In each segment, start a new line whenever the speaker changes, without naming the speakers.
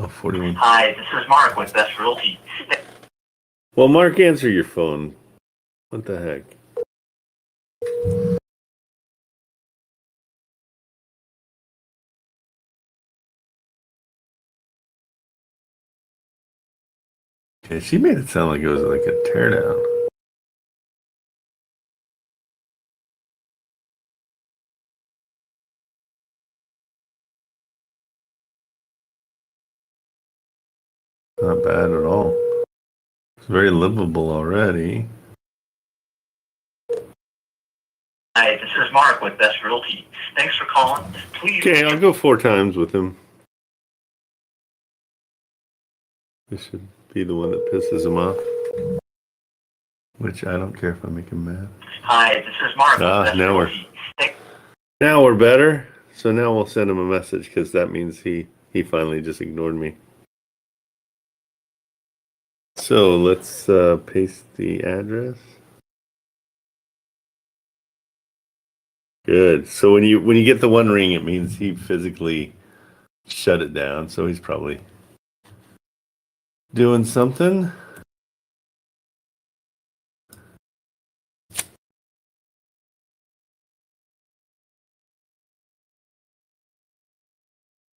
Oh, 41.
Hi, this is Mark with Best Realty.
Well, Mark, answer your phone. What the heck? Okay, she made it sound like it was like a teardown. Not bad at all. It's very livable already.
Hi, this is Mark with Best Realty. Thanks for calling. Please.
Okay, I'll go 4 times with him. This should be the one that pisses him off. Which I don't care if I make him mad.
Hi, this is Mark with Best
now
Realty.
now we're better. So now we'll send him a message because that means he finally just ignored me. So let's paste the address. Good. So when you get the one ring, it means he physically shut it down. So he's probably doing something.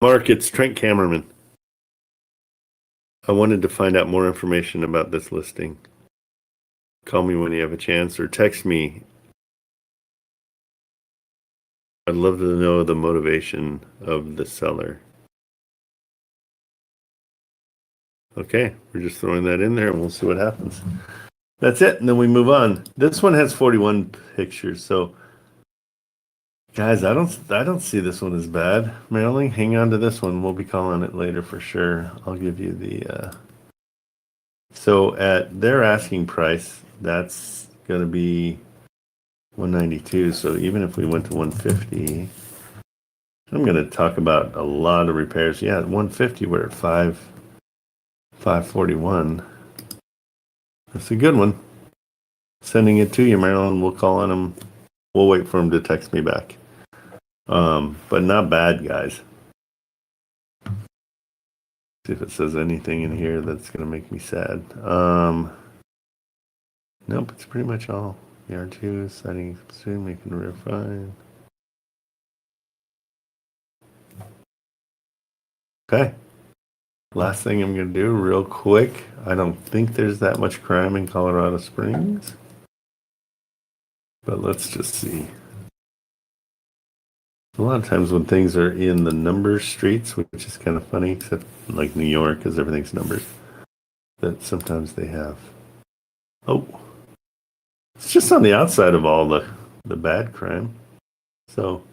Mark, it's Trent Kamerman. I wanted to find out more information about this listing. Call me when you have a chance or text me. I'd love to know the motivation of the seller. Okay, we're just throwing that in there and we'll see what happens. That's it, and then we move on. This one has 41 pictures, so guys, I don't see this one as bad. Marilyn, hang on to this one. We'll be calling it later for sure. I'll give you the so at their asking price, that's gonna be 192. So even if we went to 150, I'm gonna talk about a lot of repairs. Yeah, at 150, we're at 541. That's a good one. Sending it to you, Marilyn. We'll call on him. We'll wait for him to text me back. But not bad, guys. See if it says anything in here that's gonna make me sad. Nope, it's pretty much all. ER2, setting, soon, making refine. Okay. Last thing I'm going to do real quick. I don't think there's that much crime in Colorado Springs. But let's just see. A lot of times when things are in the number streets, which is kind of funny, except like New York, because everything's numbers, that sometimes they have. Oh. It's just on the outside of all the bad crime. So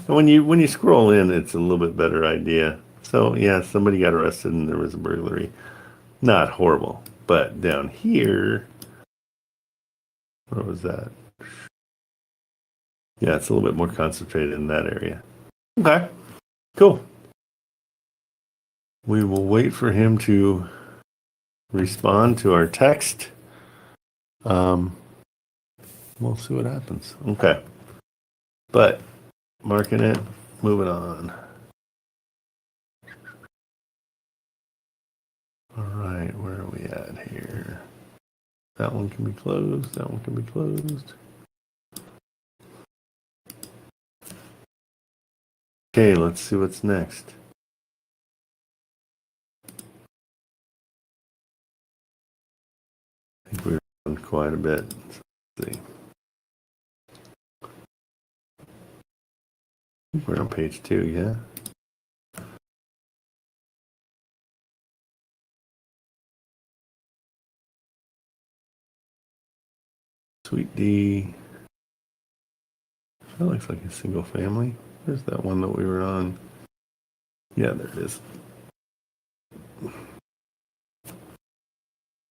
when you scroll in, it's a little bit better idea. So yeah, somebody got arrested and there was a burglary. Not horrible, but down here, what was that? Yeah, it's a little bit more concentrated in that area. Okay, cool. We will wait for him to respond to our text. We'll see what happens. Okay. But marking it, moving on. All right, where are we at here? That one can be closed. That one can be closed. Okay, let's see what's next. I think we're on quite a bit. Let's see. We're on page 2, yeah. Sweet D. That looks like a single family. Where's that one that we were on? Yeah, there it is.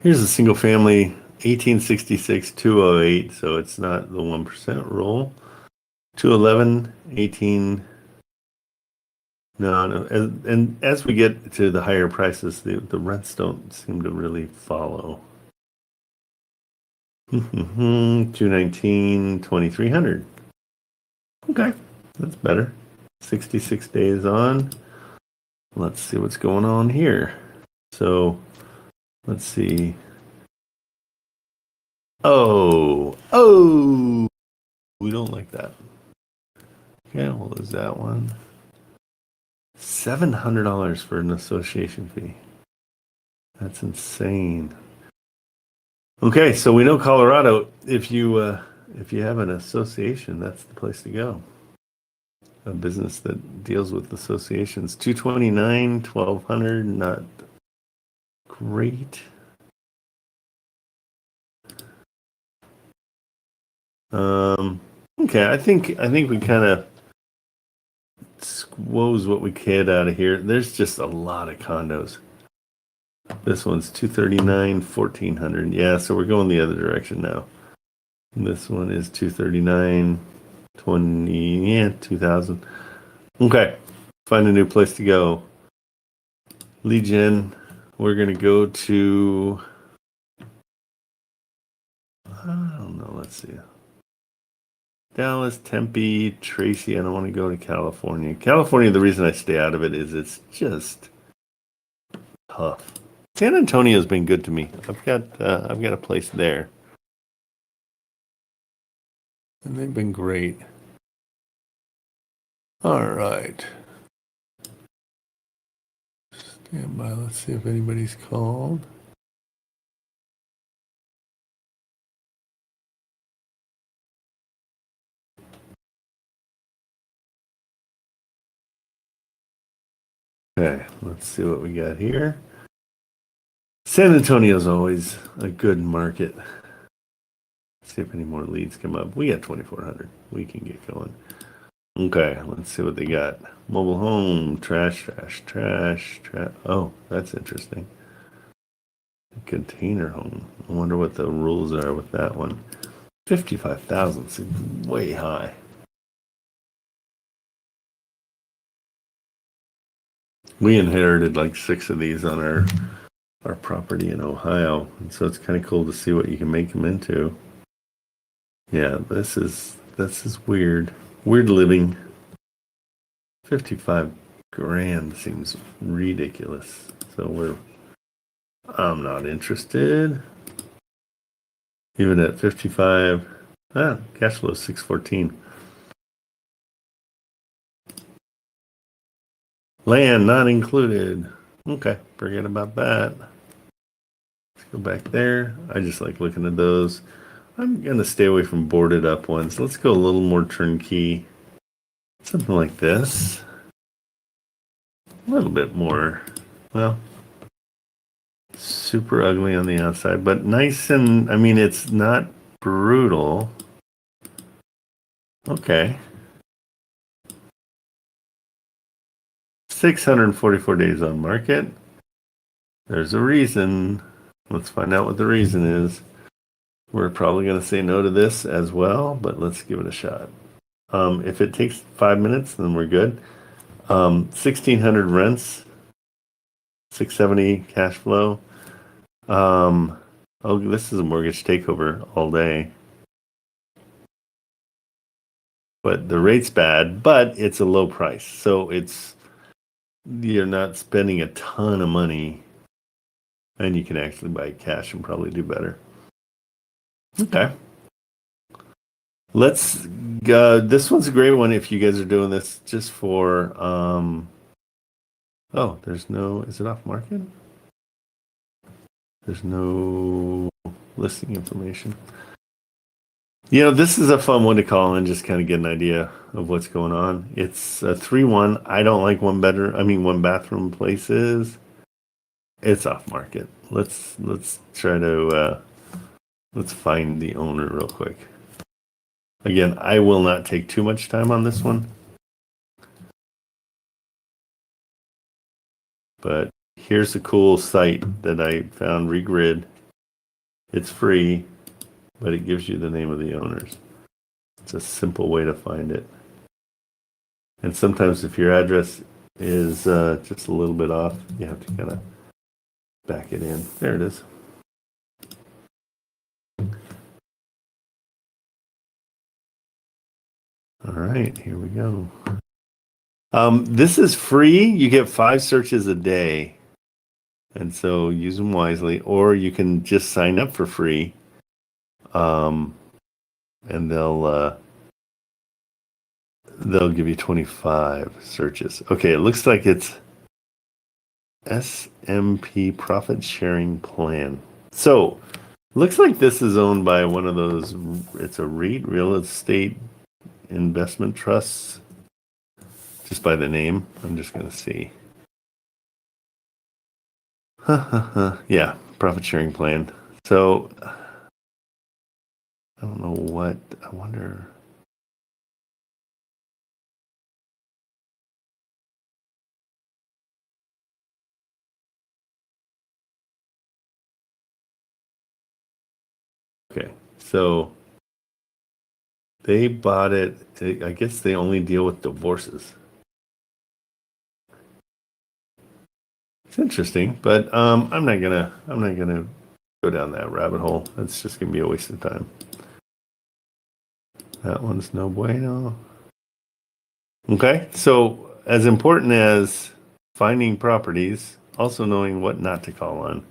Here's a single family, 1866 208, so it's not the 1% rule. 211, 18. No. And as we get to the higher prices, the rents don't seem to really follow. 219, 2300. Okay, that's better. 66 days on. let's see what's going on here. So let's see. Oh, we don't like that. Okay, we'll lose that one. $700 for an association fee. That's insane. Okay, so we know Colorado. If you have an association, that's the place to go. A business that deals with associations. 229, 1200, not great. Okay, I think we kind of squoze what we could out of here. There's just a lot of condos. This one's 239, 1400. Yeah, so we're going the other direction now. This one is 239, 20, yeah, 2000. Okay, find a new place to go. Lead gen, we're going to go to, I don't know, let's see. Dallas, Tempe, Tracy. I don't want to go to California. California, the reason I stay out of it is it's just tough. San Antonio's been good to me. I've got a place there, and they've been great. All right. Stand by. Let's see if anybody's called. Okay, let's see what we got here. San Antonio's always a good market. Let's see if any more leads come up. We got 2,400. We can get going. Okay, let's see what they got. Mobile home, trash. Oh, that's interesting. Container home. I wonder what the rules are with that one. 55,000 seems way high. We inherited like 6 of these on our property in Ohio, and so it's kind of cool to see what you can make them into. Yeah, this is weird. Weird living. 55 grand seems ridiculous. So I'm not interested. Even at 55, cash flow is 614. Land not included. Okay, forget about that. Let's go back there. I just like looking at those. I'm gonna stay away from boarded up ones. Let's go a little more turnkey. Something like this. A little bit more, well, super ugly on the outside, but nice, and I mean, it's not brutal. Okay. 644 days on market. There's a reason. Let's find out what the reason is. We're probably going to say no to this as well, but let's give it a shot. If it takes 5 minutes, then we're good. 1,600 rents, 670 cash flow. Oh, this is a mortgage takeover all day. But the rate's bad, but it's a low price. So you're not spending a ton of money, and you can actually buy cash and probably do better. Okay. Let's go. This one's a great one if you guys are doing this just for oh, is it off market? There's no listing information. You know, this is a fun one to call and just kind of get an idea of what's going on. It's a 3-1. I don't like one bathroom places. It's off market. Let's try to let's find the owner real quick. Again, I will not take too much time on this one. But here's a cool site that I found, Regrid. It's free, but it gives you the name of the owners. It's a simple way to find it. And sometimes if your address is just a little bit off, you have to kind of back it in. There it is. All right, here we go. This is free. You get 5 searches a day. And so use them wisely, or you can just sign up for free. And they'll give you 25 searches. Okay, it looks like it's SMP profit sharing plan. So looks like this is owned by one of those. It's a REIT, real estate investment trusts. Just by the name, I'm just gonna see. Yeah, profit sharing plan. So I don't know what. I wonder. Okay, so they bought it. I guess they only deal with divorces. It's interesting, but I'm not gonna go down that rabbit hole. That's just gonna be a waste of time. That one's no bueno. Okay, so as important as finding properties, also knowing what not to call on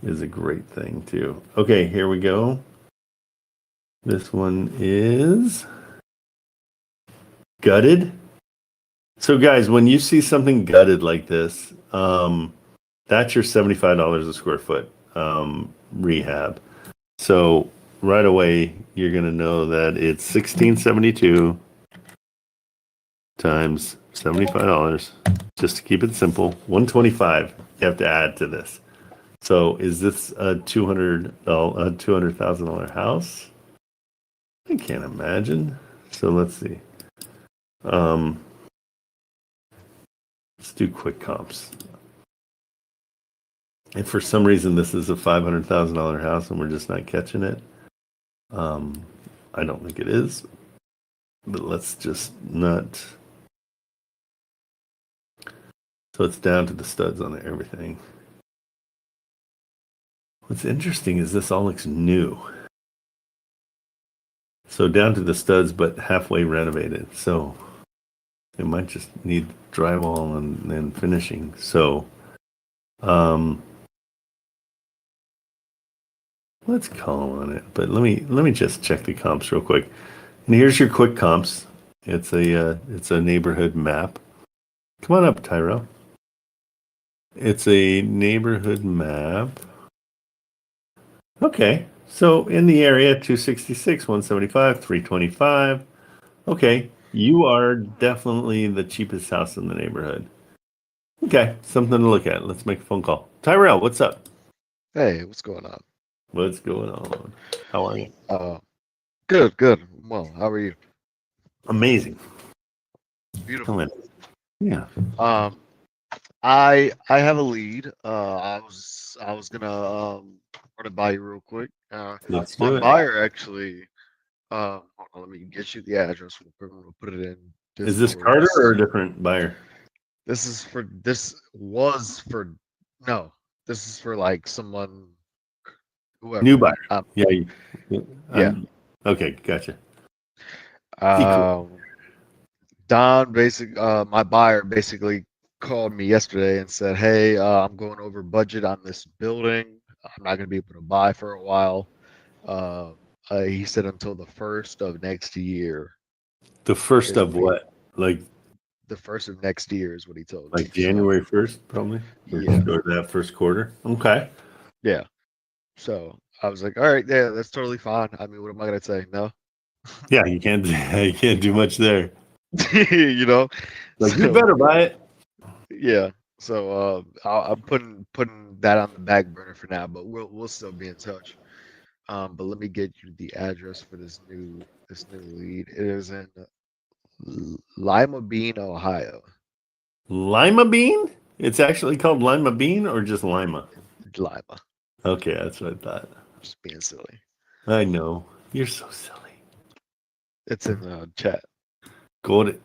is a great thing too. Okay, here we go. This one is gutted. So guys, when you see something gutted like this, that's your $75 a square foot rehab. So right away, you're going to know that it's 1672 times $75, just to keep it simple. 125 you have to add to this. So is this a $200,000 house? I can't imagine. So let's see. Let's do quick comps. If for some reason this is a $500,000 house and we're just not catching it, I don't think it is. But let's just not. So it's down to the studs on everything. What's interesting is this all looks new. So down to the studs, but halfway renovated. So it might just need drywall and finishing. So let's call on it. But let me just check the comps real quick. And here's your quick comps. It's a neighborhood map. Come on up, Tyrell. It's a neighborhood map. Okay, so in the area, 266, 175, 325. Okay, you are definitely the cheapest house in the neighborhood. Okay, something to look at. Let's make a phone call. Tyrell, what's up?
Hey, what's going on?
What's going on? How are you?
Good, good. Well, how are you?
Amazing.
Beautiful.
Come in. Yeah.
I have a lead. I was gonna run it by you real quick.
Let's do
My
it.
buyer actually. Hold on, let me get you the address real quick. I'm gonna put it in.
Is this
Discord.
Carter or a different buyer?
This is for no. This is for like someone, whoever.
New buyer.
Yeah.
Okay, gotcha.
Don my buyer basically called me yesterday and said, "Hey, I'm going over budget on this building. I'm not going to be able to buy for a while." He said until the first of next year.
The first of what? Like
the first of next year is what he told me.
like January 1st, probably?
Yeah.
Or that first quarter. Okay.
Yeah. So I was like, all right, yeah, that's totally fine. I mean, what am I gonna say? No.
Yeah, you can't do much there.
You know,
Like you better buy it.
Yeah. So I'm putting that on the back burner for now, but we'll still be in touch. But let me get you the address for this new lead. It is in Lima Bean, Ohio.
Lima bean? It's actually called Lima bean or just Lima?
Lima.
Okay, that's what I thought.
Just being silly.
I know. You're so silly.
It's in chat.
Got it.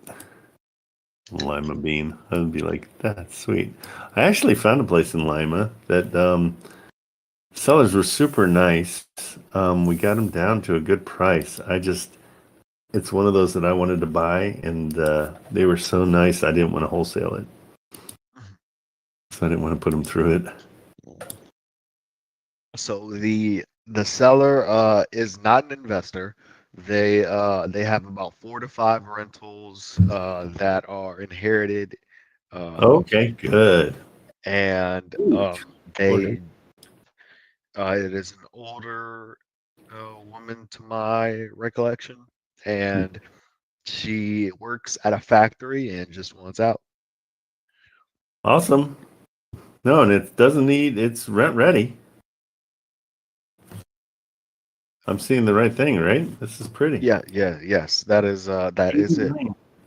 Lima bean. I'd be like, that's sweet. I actually found a place in Lima that sellers were super nice. We got them down to a good price. it's one of those that I wanted to buy, and they were so nice I didn't want to wholesale it. So I didn't want to put them through it.
So the seller is not an investor. They have about 4 to 5 rentals that are inherited.
Okay, good.
And they it is an older woman to my recollection, and she works at a factory and just wants out.
Awesome. No, and it doesn't need, it's rent ready. I'm seeing the right thing, right? This is pretty.
Yes, that is it.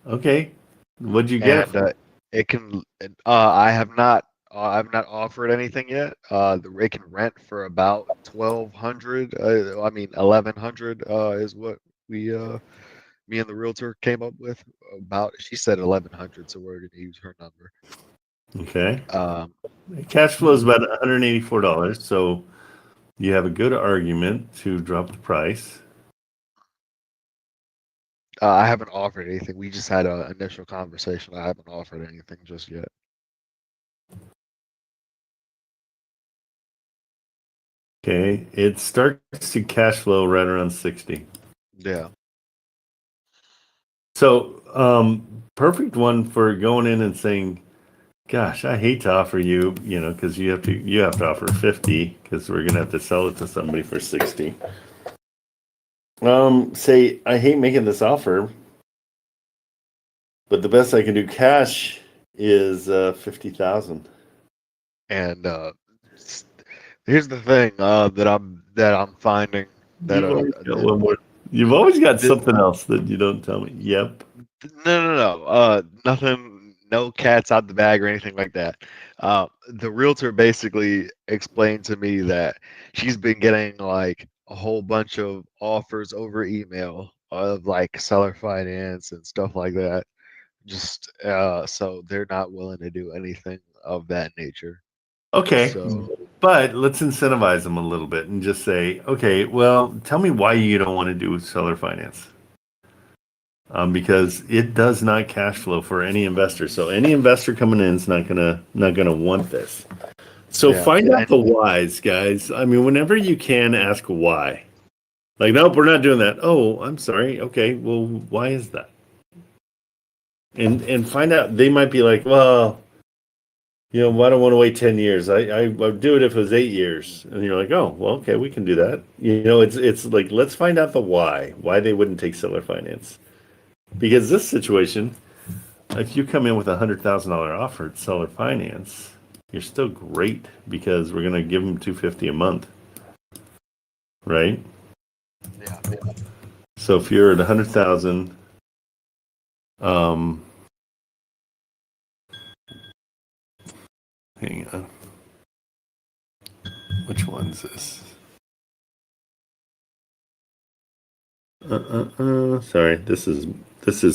Okay. What'd you get it
And
for?
it can I've not offered anything yet. It can rent for about 1,200. I mean 1,100 is what we me and the realtor came up with about. She said 1,100, so we're gonna use her number.
Okay.
Um,
Cash flow is about $184, so you have a good argument to drop the price.
I haven't offered anything. We just had an initial conversation. I haven't offered anything just yet.
Okay. It starts to cash flow right around 60.
Yeah.
So, perfect one for going in and saying, "Gosh, I hate to offer you, because you have to offer 50 because we're gonna have to sell it to somebody for 60." Say, "I hate making this offer, but the best I can do cash is 50,000."
And here's the thing that I'm finding that
You've always got one more. You've always got something else that you don't tell me. Yep.
no. Nothing, no cats out the bag or anything like that. The realtor basically explained to me that she's been getting like a whole bunch of offers over email of like seller finance and stuff like that. Just so they're not willing to do anything of that nature.
Okay.
So
But let's incentivize them a little bit and just say, "Okay, well, tell me why you don't want to do seller finance." Because it does not cash flow for any investor. So any investor coming in is not gonna want this. So
yeah,
find out
and
the whys, guys. I mean, whenever you can, ask why. Like, nope, we're not doing that. Oh, I'm sorry. Okay, well, why is that? And find out. They might be like, well, I don't want to wait 10 years. I would do it if it was 8 years. And you're like, oh, well, okay, we can do that. It's like, let's find out the why they wouldn't take seller finance. Because this situation, if you come in with $100,000 offer at seller finance, you're still great because we're gonna give them $250 a month, right?
yeah,
So if you're at 100,000, hang on, which one's this? Sorry, this is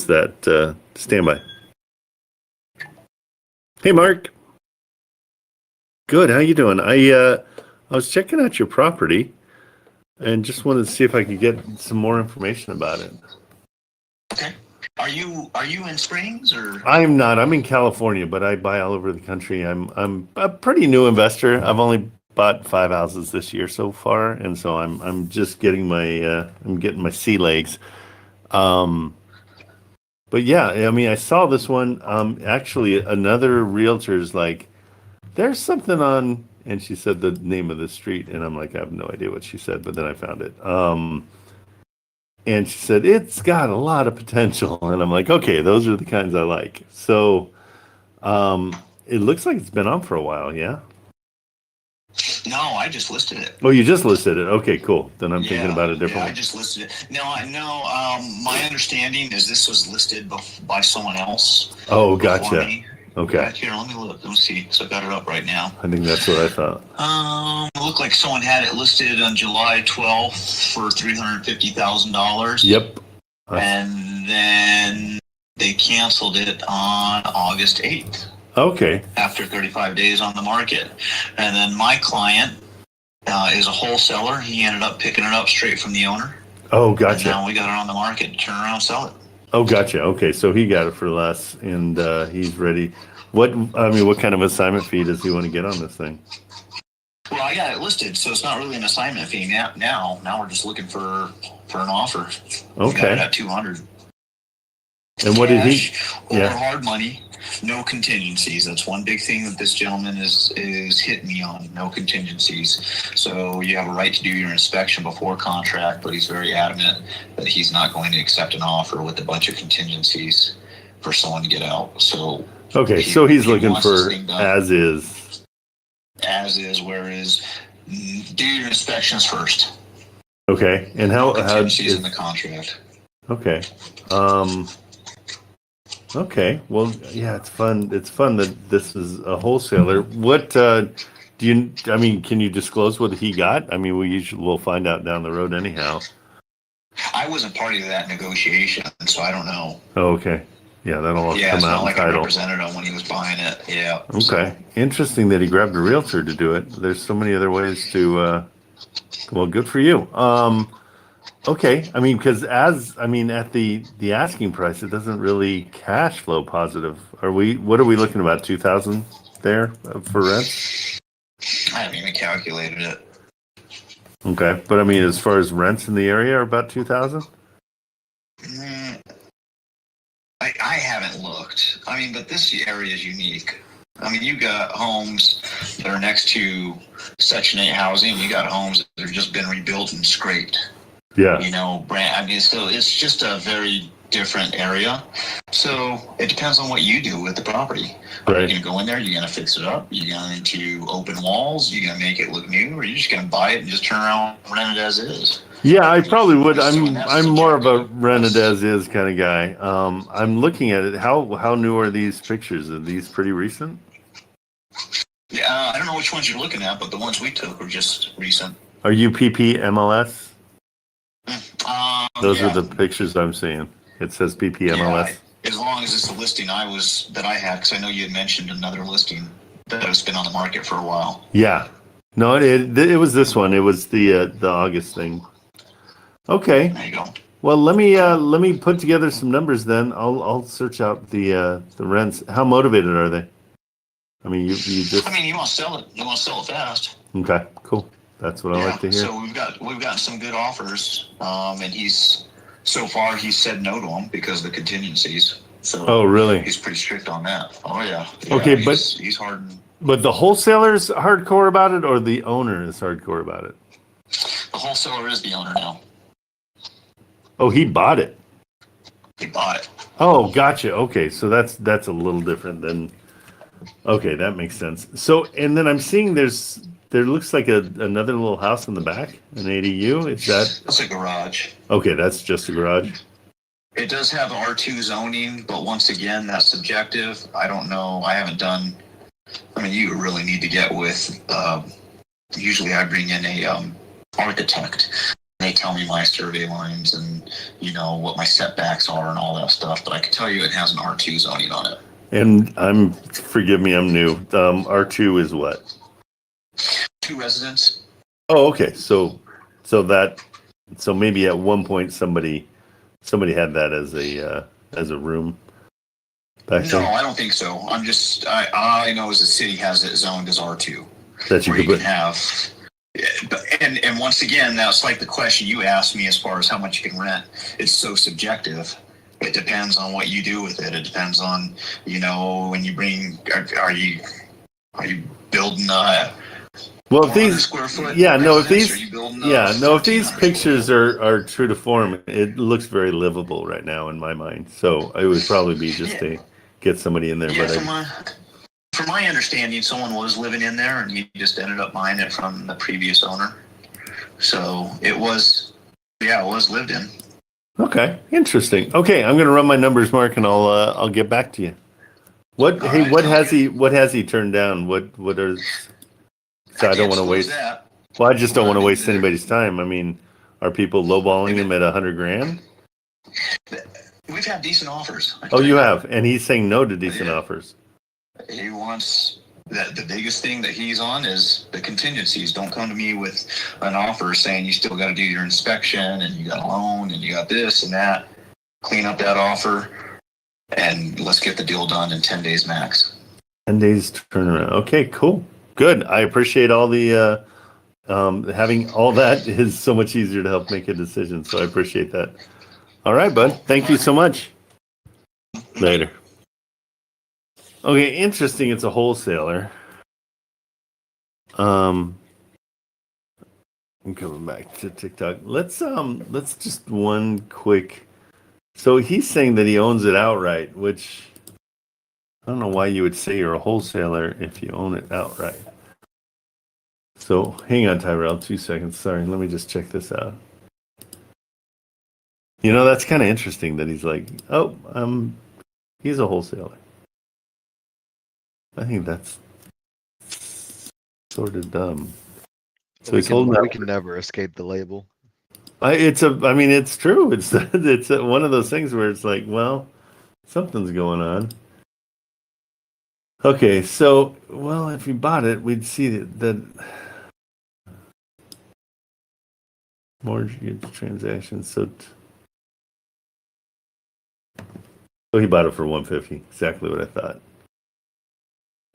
that standby. Hey, Mark. Good. How you doing? I was checking out your property and just wanted to see if I could get some more information about it.
Okay. Are you in Springs or?
I'm not. I'm in California, but I buy all over the country. I'm a pretty new investor. I've only bought 5 houses this year so far, and so I'm just getting my sea legs. Um, but yeah, I mean, I saw this one. Actually, another realtor's like, "There's something on," and she said the name of the street, and I'm like, I have no idea what she said, but then I found it. And she said it's got a lot of potential, and I'm like, okay, those are the kinds I like. So, it looks like it's been on for a while, yeah.
No, I just listed it.
Oh, you just listed it. Okay, cool. Then I'm thinking about a
Yeah,
different
I
one.
just listed it. No, I know. My understanding is this was listed by someone else.
Oh,
before
gotcha.
me.
Okay,
Yeah, here, let me look. Let me see. So I got it up right now.
I think that's what I thought.
It looked like someone had it listed on July 12th for $350,000.
Yep.
And then they canceled it on August 8th
Okay.
after 35 days on the market. And then my client is a wholesaler. He ended up picking it up straight from the owner.
Oh,
And
gotcha.
now we got it on the market. Turn around, and sell it.
Oh, gotcha. Okay, so he got it for less, and he's ready. What kind of assignment fee does he want to get on this thing?
Well, I got it listed, so it's not really an assignment fee now. Now we're just looking for an offer. We got it
Okay.
at 200.
And what did he?
Cash or
Yeah.
hard money, no contingencies. That's one big thing that this gentleman is hitting me on. No contingencies. So you have a right to do your inspection before contract, but he's very adamant that he's not going to accept an offer with a bunch of contingencies for someone to get out. So
Okay, so he's
he
looking
wants this
for
thing done
as is.
as is, whereas do your inspections first.
Okay, and
No
how
contingencies
is
in the contract.
okay? Okay, well, yeah, it's fun. It's fun that this is a wholesaler. What do you? I mean, can you disclose what he got? I mean, we'll find out down the road anyhow.
I wasn't party to that negotiation, so I don't know.
Oh, okay, yeah, that'll all
Yeah,
come
it's
out
not
in
like I
title.
represented him when he was buying it. Yeah.
Okay, interesting that he grabbed a realtor to do it. There's so many other ways to. Well, good for you. Okay, I mean, because at the asking price, it doesn't really cash flow positive. What are we looking about? 2,000 there for rents?
I haven't even calculated it.
Okay, but I mean, as far as rents in the area are about 2,000.
Mm, I haven't looked. I mean, but this area is unique. I mean, you got homes that are next to Section 8 housing. You got homes that have just been rebuilt and scraped.
Yeah.
You know, I mean, so it's just a very different area. So it depends on what you do with the property. Are
Right.
you going to go in there? You're going to fix it up? You're going to open walls? You're going to make it look new? Or are you just going to buy it and just turn around and rent it as is?
Yeah, I probably would.
So that's
I'm more of a
subjective.
rented as is kind of guy. I'm looking at it. How new are these pictures? Are these pretty recent?
Yeah, I don't know which ones you're looking at, but the ones we took were just recent.
Are you PP MLS? Those
Yeah.
are the pictures I'm seeing. It says PP MLS.
Yeah, as long as it's the listing that I had, because I know you had mentioned another listing that has been on the market for a while.
Yeah. No, it was this one. It was the August thing. Okay.
There you go.
Well, let me put together some numbers then. I'll search out the rents. How motivated are they? I mean, you just
I mean, you want to sell it. You want to sell it fast.
okay. Cool. That's what I like to hear.
So we've gotten some good offers, and so far he's said no to them because of the contingencies. So
Oh, really?
he's pretty strict on that. Oh yeah.
Okay, but
he's hard.
but the wholesaler's hardcore about it, or the owner is hardcore about it?
The wholesaler is the owner now.
Oh, he bought it.
He bought it.
Oh, gotcha. Okay, so that's a little different than. Okay, that makes sense. So, and then I'm seeing there looks like another little house in the back, an ADU. Is that
It's a garage.
okay? That's just a garage.
It does have R2 zoning, but once again, that's subjective. I don't know. I haven't done. I mean, you really need to get with. Usually, I bring in a architect. They tell me my survey lines and what my setbacks are and all that stuff. But I can tell you, it has an R2 zoning on it.
And forgive me, I'm new. R2 is what?
2 residents.
Oh, okay. So maybe at one point somebody had that as a room back
No,
then
I don't think so. I know is the city has it zoned as R2.
that you
Where
could
you
put.
can have. And once again, that's like the question you asked me as far as how much you can rent. It's so subjective. It depends on what you do with it. It depends on, when you bring, are you building
Well, if
400
these,
square foot
yeah, no, if
residence?
these,
Are you building
yeah, no, if these
1,400
pictures
square
are true to form, it looks very livable right now in my mind. So it would probably be just to get somebody in there.
foot? Yeah,
But
from my understanding, someone was living in there and he just ended up buying it from the previous owner. So it was lived in.
okay, interesting. Okay, I'm gonna run my numbers, Mark, and I'll get back to you. What?
All
Hey,
right,
what
sounds
has he turned down? What are? So I don't want to waste.
That.
Well, I just don't want to
Well,
waste anybody's time. I mean, are people lowballing him at $100,000?
We've had decent offers.
Oh, you have, and he's saying no to decent
Yeah.
offers.
He wants the biggest thing that he's on is the contingencies. Don't come to me with an offer saying you still got to do your inspection and you got a loan and you got this and that. Clean up that offer and let's get the deal done in 10 days max.
10 days turnaround. Okay, cool. Good. I appreciate all the having all that is so much easier to help make a decision. So I appreciate that. All right, bud. Thank you so much. Later. Okay, interesting. It's a wholesaler. I'm coming back to TikTok. Let's just one quick. So he's saying that he owns it outright, which I don't know why you would say you're a wholesaler if you own it outright. So hang on, Tyrell, 2 seconds. Sorry, let me just check this out. You know, that's kind of interesting that he's like, oh, he's a wholesaler. I think that's sort of dumb. So he's holding
we can never escape the label.
It's true. It's one of those things where it's like, well, something's going on. Okay, so, well, if we bought it, we'd see that mortgage transactions. So he bought it for $150, exactly what I thought.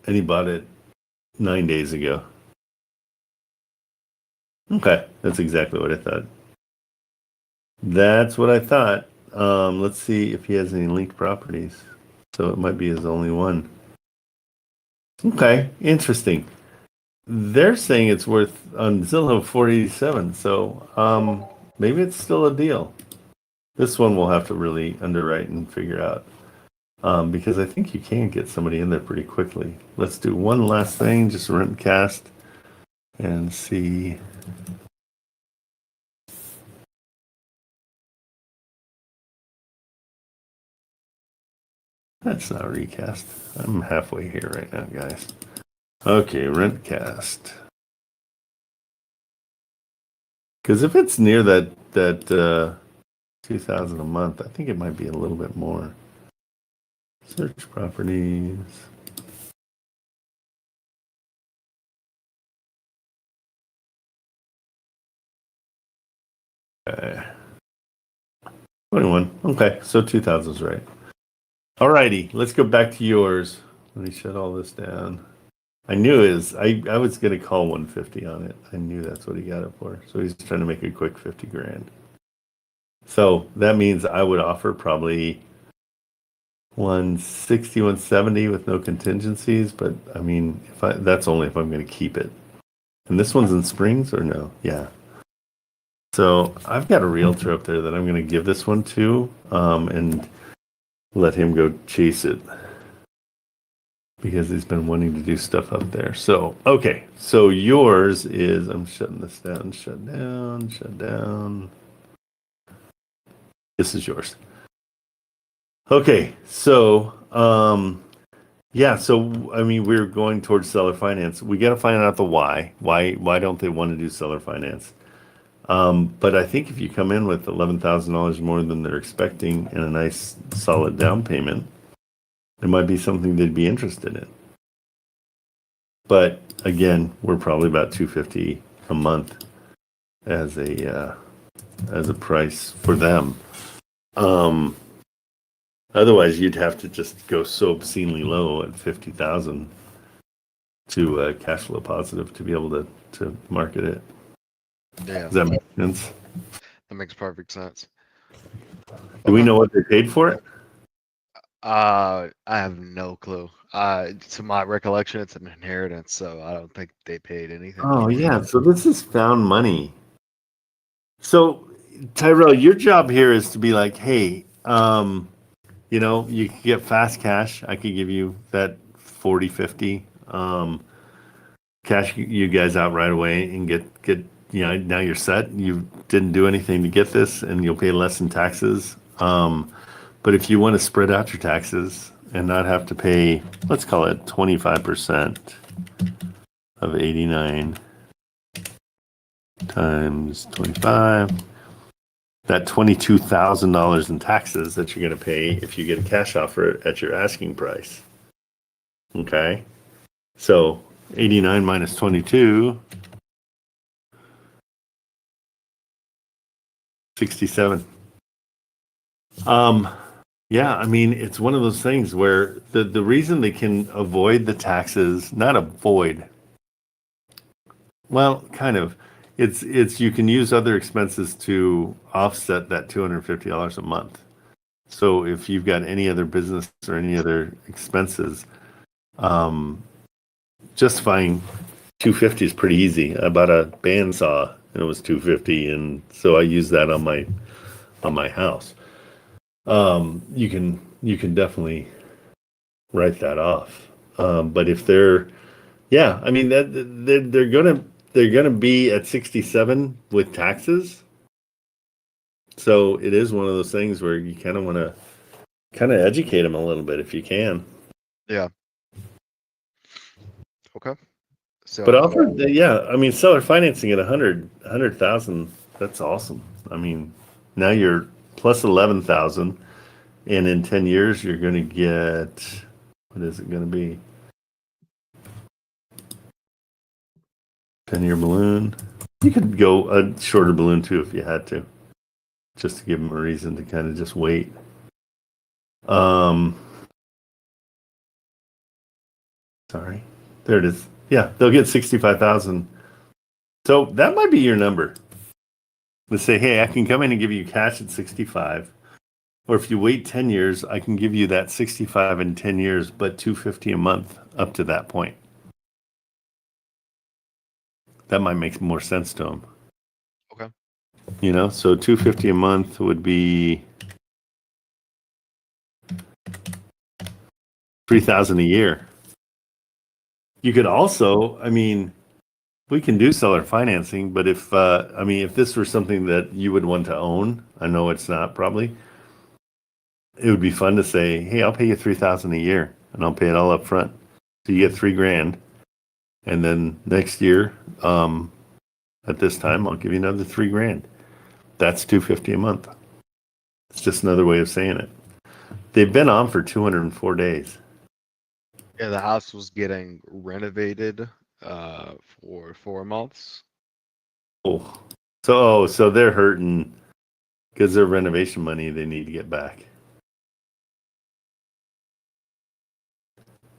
And he bought it 9 days ago. Okay, that's exactly what I thought. That's what I thought. Let's see if he has any linked properties. So it might be his only one. Okay, interesting. They're saying it's worth on Zillow $487. So maybe it's still a deal. This one we'll have to really underwrite and figure out. Because I think you can get somebody in there pretty quickly. Let's do one last thing, just rent cast and see. That's not recast. I'm halfway here right now, guys. Okay, rent cast. Because if it's near that 2,000 a month, I think it might be a little bit more. Search properties. Okay. 21. Okay, so 2,000 is right. Alrighty, let's go back to yours. Let me shut all this down. I knew I was going to call 150 on it. I knew that's what he got it for. So he's trying to make a quick 50 grand. So that means I would offer probably 160, 170 with no contingencies. But I mean, that's only if I'm going to keep it. And this one's in Springs or no? Yeah. So I've got a realtor up there that I'm going to give this one to and let him go chase it because he's been wanting to do stuff up there. So, okay. So yours is, I'm shutting this down, shut down. This is yours. Okay. So, yeah. So, I mean, we're going towards seller finance. We got to find out the why. Why don't they want to do seller finance? But I think if you come in with $11,000 more than they're expecting and a nice solid down payment, it might be something they'd be interested in. But again, we're probably about $250 a month as a price for them. Otherwise, you'd have to just go so obscenely low at 50,000 to cash flow positive to be able to market it.
Yeah,
Does that make sense?
that makes perfect sense.
Do we know what they paid for it?
I have no clue. To my recollection, it's an inheritance, so I don't think they paid anything.
Oh yeah, so this is found money. So Tyrell, your job here is to be like, hey, you know, you can get fast cash. I could give you that 40, 50 cash you guys out right away and get you know, now you're set. You didn't do anything to get this and you'll pay less in taxes. But if you want to spread out your taxes and not have to pay, let's call it 25% of 89 times 25, that $22,000 in taxes that you're going to pay if you get a cash offer at your asking price. Okay. So 89 minus 22, 67. Yeah, I mean, it's one of those things where the reason they can avoid the taxes, not avoid, well, kind of, it's you can use other expenses to offset that $250 a month. So if you've got any other business or any other expenses, justifying 250 is pretty easy. I bought a bandsaw and it was 250, and so I use that on my house. You can definitely write that off. But if yeah, I mean that they're gonna be at 67 with taxes. So it is one of those things where you kind of want to kind of educate them a little bit if you can.
Yeah. Okay. So,
But yeah, I mean, seller financing at 100,000, that's awesome. I mean, now you're plus 11,000, and in 10 years you're going to get, what is it going to be? 10-year balloon. You could go a shorter balloon too if you had to, just to give them a reason to kind of just wait. Sorry, there it is. Yeah, they'll get 65,000. So that might be your number. Let's say, hey, I can come in and give you cash at 65. Or if you wait 10 years, I can give you that 65 in 10 years, but 250 a month up to that point. That might make more sense to them.
okay.
You know, so 250 a month would be 3,000 a year. You could also, I mean, we can do seller financing, but if this were something that you would want to own, I know it's not probably. It would be fun to say, hey, I'll pay you 3,000 a year and I'll pay it all up front. So you get $3,000. And then next year, at this time, I'll give you another $3,000. That's $250 a month. It's just another way of saying it. They've been on for 204 days.
Yeah, the house was getting renovated for 4 months.
Oh, so they're hurting because their renovation money they need to get back.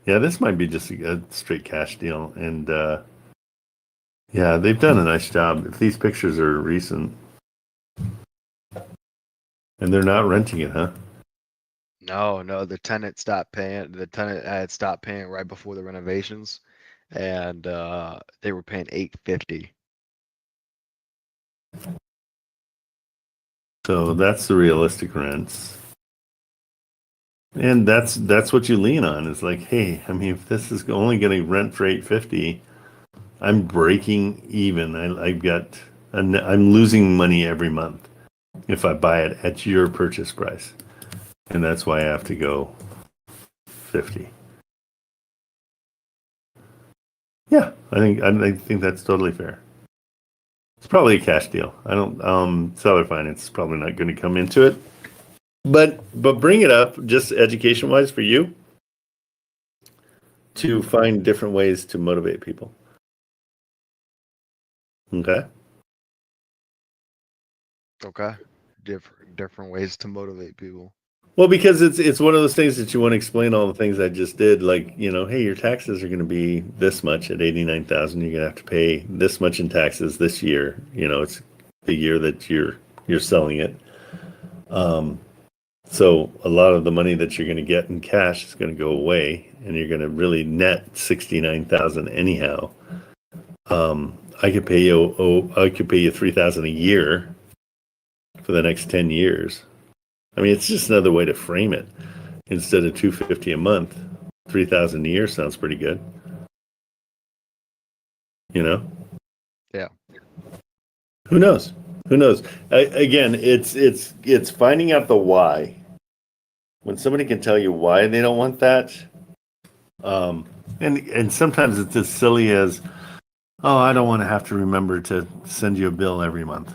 Yeah, this might be just a straight cash deal, and yeah, they've done a nice job. If these pictures are recent, and they're not renting it, huh?
No, the tenant stopped paying. The tenant had stopped paying right before the renovations, and they were paying $850.
So that's the realistic rents. And that's what you lean on. Is like, hey, I mean, if this is only going to rent for $850, I'm breaking even. I'm losing money every month if I buy it at your purchase price, and that's why I have to go 50. Yeah, I think that's totally fair. It's probably a cash deal. I don't seller finance is probably not going to come into it. But bring it up just education wise for you to find different ways to motivate people. Okay.
Okay. Different ways to motivate people.
Well, because it's one of those things that you want to explain all the things I just did, like, you know, hey, your taxes are going to be this much at 89,000. You're going to have to pay this much in taxes this year. You know, it's the year that you're selling it. So a lot of the money that you're going to get in cash is going to go away, and you're going to really net 69,000 anyhow. I could pay you 3,000 a year for the next 10 years. I mean, it's just another way to frame it. Instead of 250 a month, 3,000 a year sounds pretty good. You know?
Yeah.
Who knows? Who knows? Again, it's finding out the why. When somebody can tell you why they don't want that, and sometimes it's as silly as, oh, I don't want to have to remember to send you a bill every month.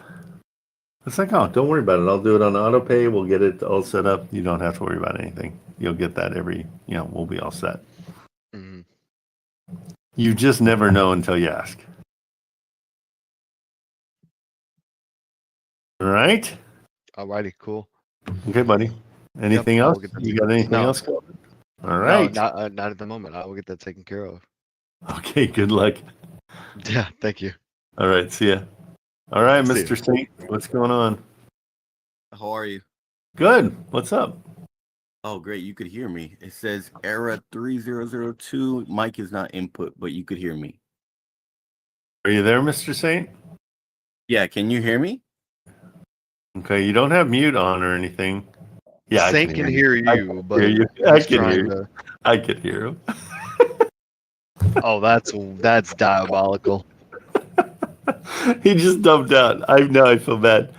It's like, oh, don't worry about it. I'll do it on auto pay. We'll get it all set up. You don't have to worry about anything. You'll get that we'll be all set.
Mm-hmm.
You just never know until you ask. All right.
Alrighty, cool.
Okay, buddy. Anything
I will
else?
get that
You
taken-
got anything
No,
else going? All
no,
right.
not at the moment. I will get that taken care of.
Okay, good luck.
Yeah, thank you.
All right, see ya. All right,
See ya.
Mr. Saint, what's going on?
How are you?
Good. What's up?
Oh, great. You could hear me. It says error 3002. Mic is not input, but you could hear me.
Are you there, Mr. Saint?
Yeah, can you hear me?
Okay, you don't have mute on or anything. Yeah,
Saint can hear you, but
hear you. I
he's
can hear
trying
you.
to.
I can hear him.
Oh, that's diabolical.
He just dumped out. I feel bad.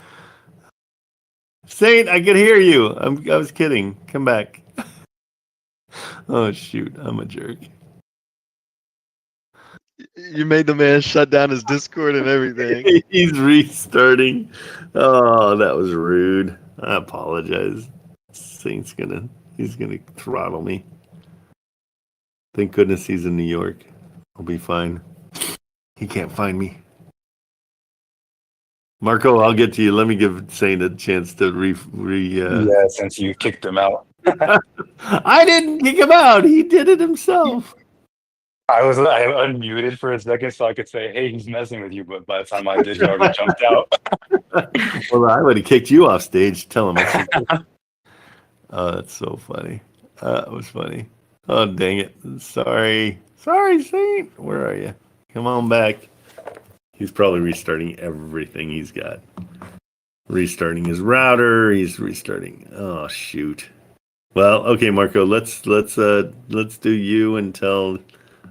Saint, I can hear you. I was kidding. Come back. Oh shoot, I'm a jerk.
You made the man shut down his Discord and everything.
He's restarting. Oh, that was rude. I apologize. Saint's he's gonna throttle me. Thank goodness he's in New York. I'll be fine. He can't find me. Marco, I'll get to you. Let me give Saint a chance to
Yeah, since you kicked him out.
I didn't kick him out. He did it himself.
I unmuted for a second so I could say, hey, he's messing with you, but by the time I did, he already jumped out.
Well, I would have kicked you off stage. Tell him. Oh, that's so funny. That was funny. Oh, dang it. Sorry. Sorry, Saint. Where are you? Come on back. He's probably restarting everything he's got. Restarting his router. He's restarting. Oh, shoot. Well, okay, Marco, let's do you until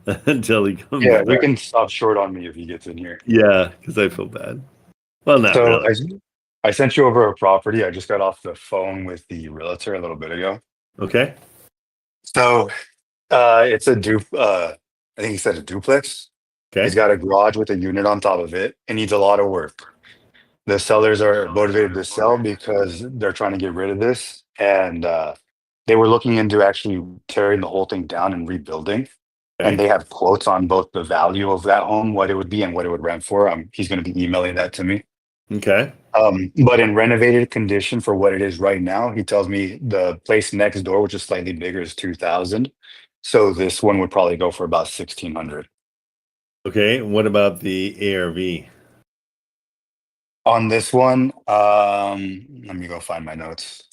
he comes
Yeah,
back.
we can stop short on me if he gets in here.
Yeah, because I feel bad. Well, not
So
really.
I sent you over a property. I just got off the phone with the realtor a little bit ago.
Okay.
So it's a I think he said a duplex.
Okay.
He's got a garage with a unit on top of it. It needs a lot of work. The sellers are motivated to sell because they're trying to get rid of this. And they were looking into actually tearing the whole thing down and rebuilding. And they have quotes on both the value of that home, what it would be, and what it would rent for. He's going to be emailing that to me.
Okay.
But in renovated condition for what it is right now, he tells me the place next door, which is slightly bigger, is 2,000. So this one would probably go for about 1,600.
Okay. What about the ARV?
On this one, let me go find my notes.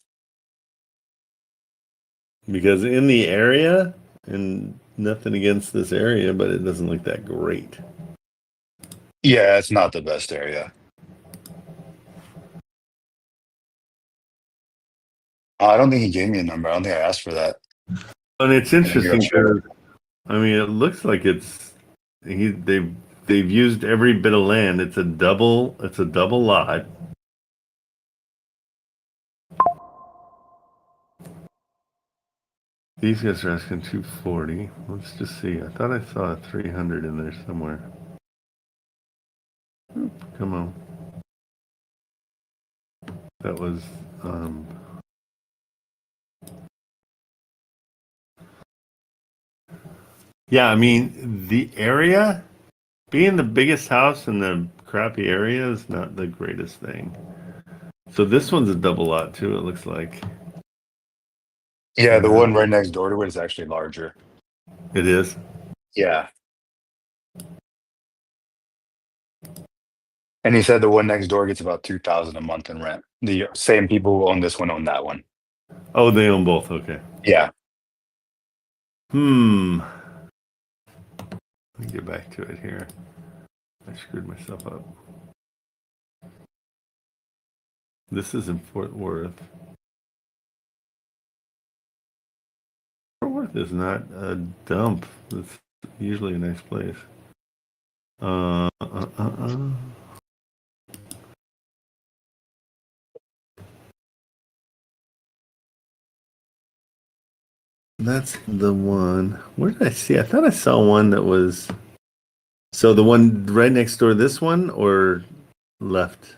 Because in the area, and nothing against this area, but it doesn't look that great.
Yeah, it's not the best area. I don't think he gave me a number. I don't think I asked for that.
And it's interesting
Sure.
because, I mean, it looks like they've used every bit of land. It's a double lot. These guys are asking 240. Let's just see. I thought I saw a 300 in there somewhere. Oop, come on. That was yeah, I mean, the area being the biggest house in the crappy area is not the greatest thing. So this one's a double lot too, it looks like.
Yeah, the one right next door to it is actually larger.
It is.
Yeah. And he said the one next door gets about 2,000 a month in rent. The same people who own this one own that one.
Oh, they own both. Okay.
Yeah.
Let me get back to it here. I screwed myself up. This is in Fort Worth. Fort Worth is not a dump. It's usually a nice place. That's the one. Where did I see? I thought I saw one that was. So the one right next door, this one or left?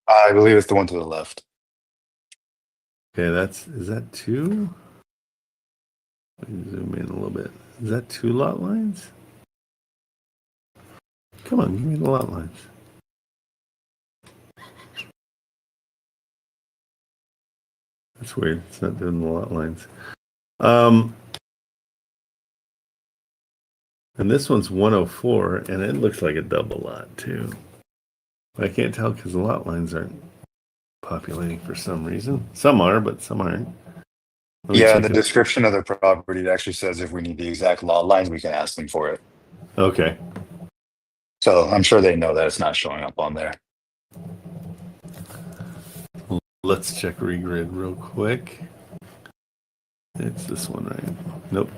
I believe it's the one to the left.
Okay, is that two? Let me zoom in a little bit. Is that two lot lines? Come on, give me the lot lines. That's weird. It's not doing the lot lines. And this one's 104, and it looks like a double lot too. But I can't tell because the lot lines aren't populating for some reason. Some are, but some aren't. Let me
Yeah, in
check
the
it.
description of the property, it actually says if we need the exact lot lines, we can ask them for it.
Okay.
So I'm sure they know that it's not showing up on there.
Let's check regrid real quick. It's this one, right? Nope.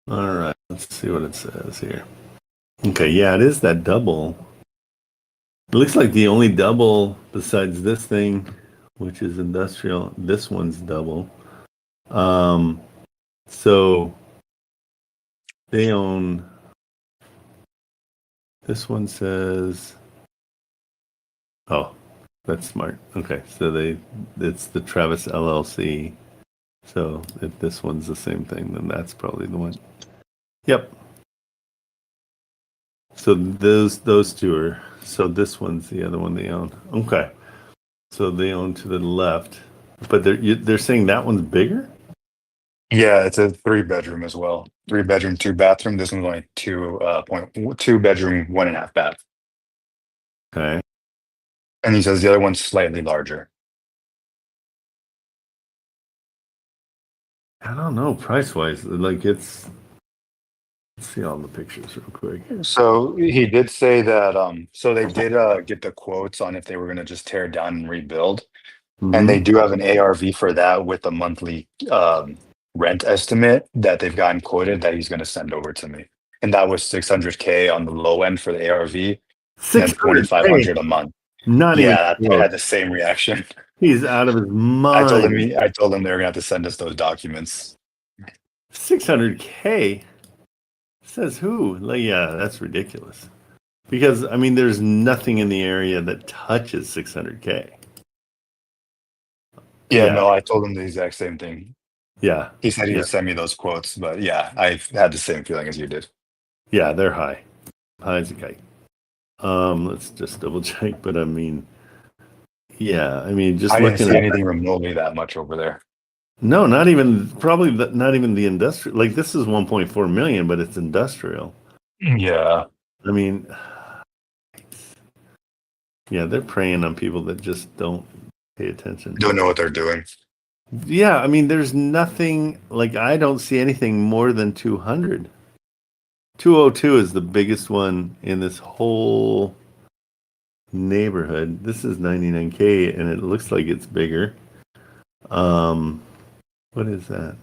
All right, let's see what it says here. Okay, yeah, it is that double. It looks like the only double besides this thing, which is industrial, this one's double. So they own, this one says, oh, that's smart. Okay, so it's the Travis LLC. So if this one's the same thing, then that's probably the one. Yep. So those two are, so this one's the other one they own. Okay. So they own to the left, but they're saying that one's bigger?
Yeah, it's a 3-bedroom as well. 3-bedroom, 2-bathroom. This one's only 2-bedroom, 1.5 bath.
Okay.
And he says the other one's slightly larger.
I don't know, price-wise, like let's see all the pictures real quick.
So he did say that so they did get the quotes on if they were gonna just tear it down and rebuild. And they do have an ARV for that with a monthly rent estimate that they've gotten quoted that he's gonna send over to me. And that was 600K on the low end for the ARV, and then 2,500 a month.
Not
Yeah,
even
I had the same reaction.
He's out of his
I told
mind.
him they were gonna have to send us those documents.
600K says who? Like, yeah, that's ridiculous. Because I mean, there's nothing in the area that touches 600K.
Yeah,
Yeah.
no, I told him the exact same thing.
Yeah,
He said he
Yeah.
would send me those quotes, but yeah, I've had the same feeling as you did.
yeah, they're high. High as a kite. Let's just double check. But I mean, yeah, I mean, just
I didn't
looking
see
at
anything remotely that much over there.
no, not even probably not even the industrial. Like this is 1.4 million, but it's industrial.
Yeah.
I mean, yeah, they're preying on people that just don't pay attention.
Don't know what they're doing.
Yeah, I mean, there's nothing like I don't see anything more than 200. 202 is the biggest one in this whole neighborhood. This is 99K, and it looks like it's bigger. What is that?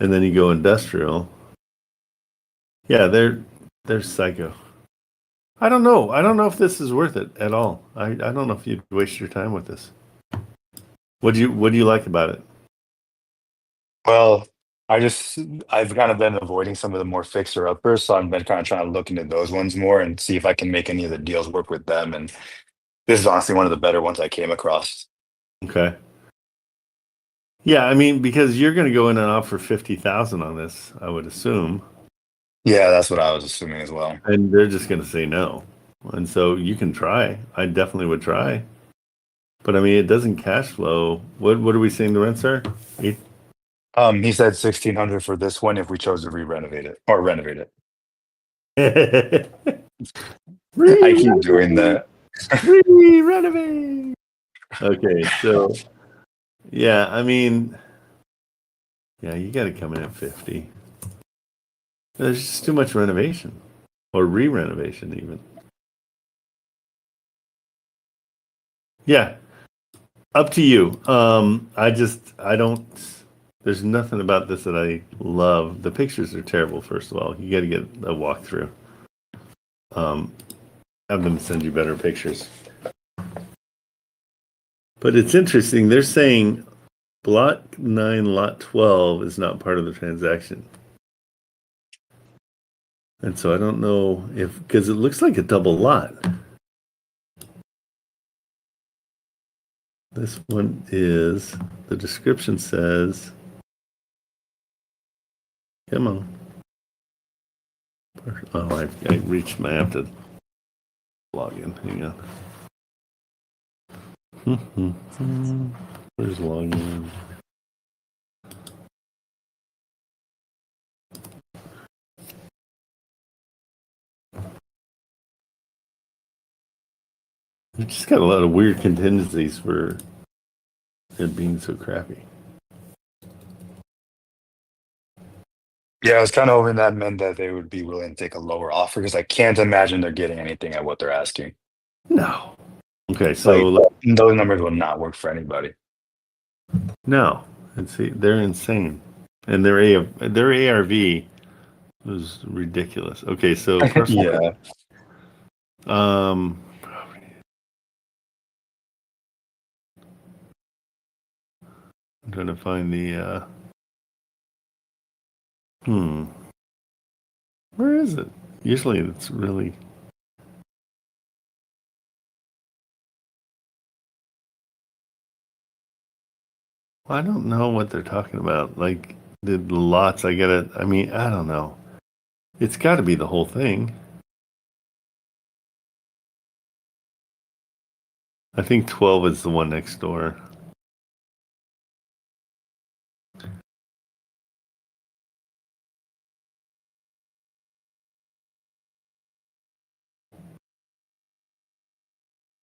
And then you go industrial. Yeah, they're psycho. I don't know. I don't know if this is worth it at all. I don't know if you'd waste your time with this. What do you like about it?
Well, I've kind of been avoiding some of the more fixer uppers, so I've been kind of trying to look into those ones more and see if I can make any of the deals work with them. And this is honestly one of the better ones I came across.
Okay. Yeah, I mean, because you're going to go in and offer 50,000 on this, I would assume,
Yeah, that's what I was assuming as well.
and they're just going to say no. And so you can try. I definitely would try. But I mean, it doesn't cash flow. What are we saying the rents are? Eight?
He said 1,600 for this one if we chose to re-renovate it or renovate it. I keep doing that.
Renovate. Okay, so yeah, I mean, yeah, you got to come in at 50. There's just too much renovation or re-renovation even. Yeah, up to you. I don't. There's nothing about this that I love. The pictures are terrible. First of all, you got to get a walkthrough. Have them send you better pictures. But it's interesting. They're saying block 9, lot 12 is not part of the transaction. And so I don't know if, because it looks like a double lot. This one is, the description says, come on. Oh, I reached my, I have to log in. Hang on. Where's login? We just got a lot of weird contingencies for it being so crappy.
Yeah, I was kind of hoping that meant that they would be willing to take a lower offer because I can't imagine they're getting anything at what they're asking.
No. Okay, so
Those numbers would not work for anybody.
no, and see, they're insane, and their ARV was ridiculous. Okay, so first,
Yeah.
I'm trying to find the where is it? Usually, it's really. I don't know what they're talking about. Like the lots, I mean, I don't know. It's got to be the whole thing. I think 12 is the one next door.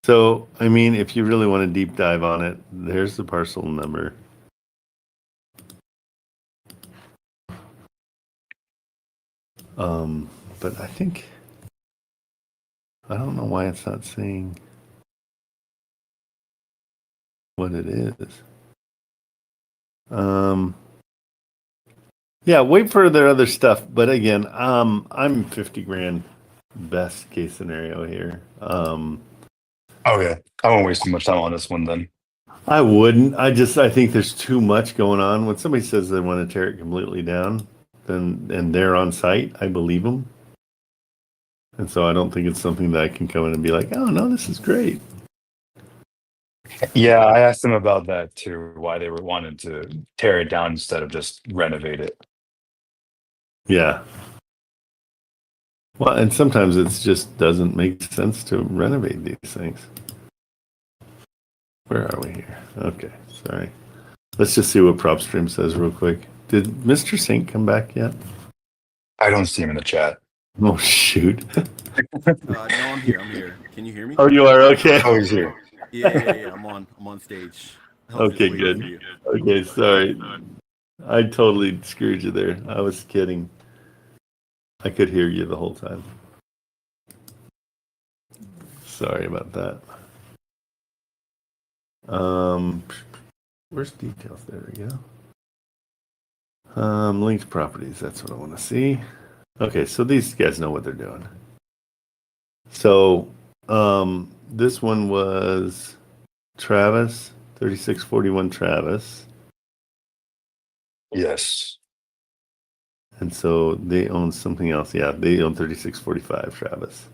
So, I mean, if you really want to deep dive on it, there's the parcel number. But I think, I don't know why it's not saying what it is. Yeah, wait for their other stuff. But again, I'm 50 grand best case scenario here.
Okay. I won't waste too much time on this one then.
I wouldn't. I think there's too much going on. When somebody says they want to tear it completely down, and they're on site, I believe them. And so I don't think it's something that I can come in and be like, oh no, this is great.
Yeah, I asked them about that too, why they were wanting to tear it down instead of just renovate it.
Yeah. Well, and sometimes it just doesn't make sense to renovate these things. Where are we here? Okay, sorry. Let's just see what PropStream says real quick. Did Mr. Sink come back yet?
I don't see him in the chat.
Oh, shoot.
No, I'm here. Can you hear me?
Oh, you are? Okay.
Oh, he's here.
Yeah. I'm on stage. I was just
Okay,
waiting
good.
for you.
Okay, sorry. I totally screwed you there. I was kidding. I could hear you the whole time. Sorry about that. Where's details? There we go. Linked properties. That's what I want to see. Okay, so these guys know what they're doing. So, this one was Travis, 3641 Travis.
Yes.
And so they own something else. Yeah, they own 3645 Travis.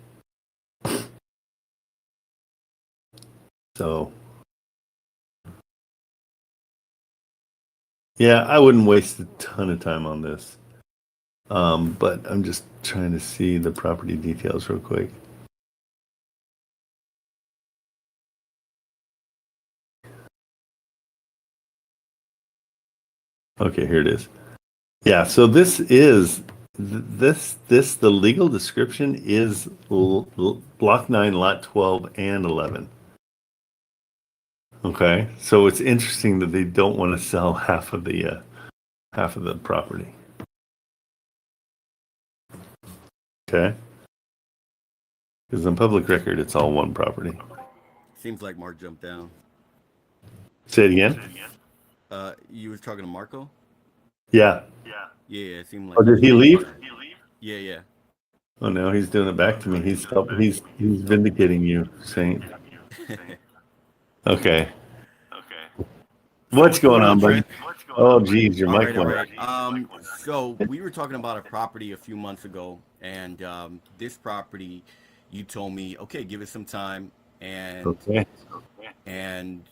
So, yeah, I wouldn't waste a ton of time on this. But I'm just trying to see the property details real quick. Okay, here it is. Yeah, so this is the legal description is block 9, lot 12 and 11. Okay, so it's interesting that they don't want to sell half of the property. Okay, because on public record, it's all one property.
Seems like Mark jumped down.
Say it again.
You was talking to Marco?
Yeah.
Yeah, it seemed like.
Oh, did he leave?
Yeah.
Oh no, he's doing it back to me. He's vindicating you, Saint. Okay. What's going on, buddy?
Trent?
Oh, geez, your
All
mic
right, all
went.
right. So we were talking about a property a few months ago, and this property, you told me, okay, give it some time, and
Okay.
and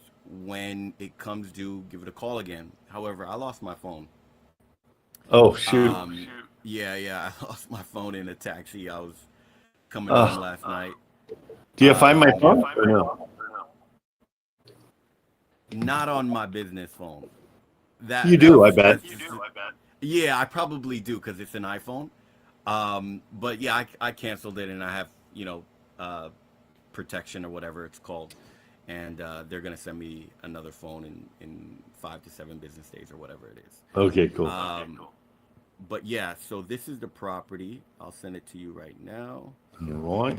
when it comes due, give it a call again. However, I lost my phone.
Oh, shoot.
Yeah, I lost my phone in a taxi. I was coming home
Uh,
last night.
do you find my
Um,
phone or no?
Not on my business phone.
You do, I
That's
bet.
just, yeah, I probably do because it's an iPhone. But yeah, I canceled it and I have, protection or whatever it's called. And they're gonna send me another phone in 5 to 7 business days or whatever it is.
Okay, cool.
But yeah, so this is the property. I'll send it to you right now.
Right.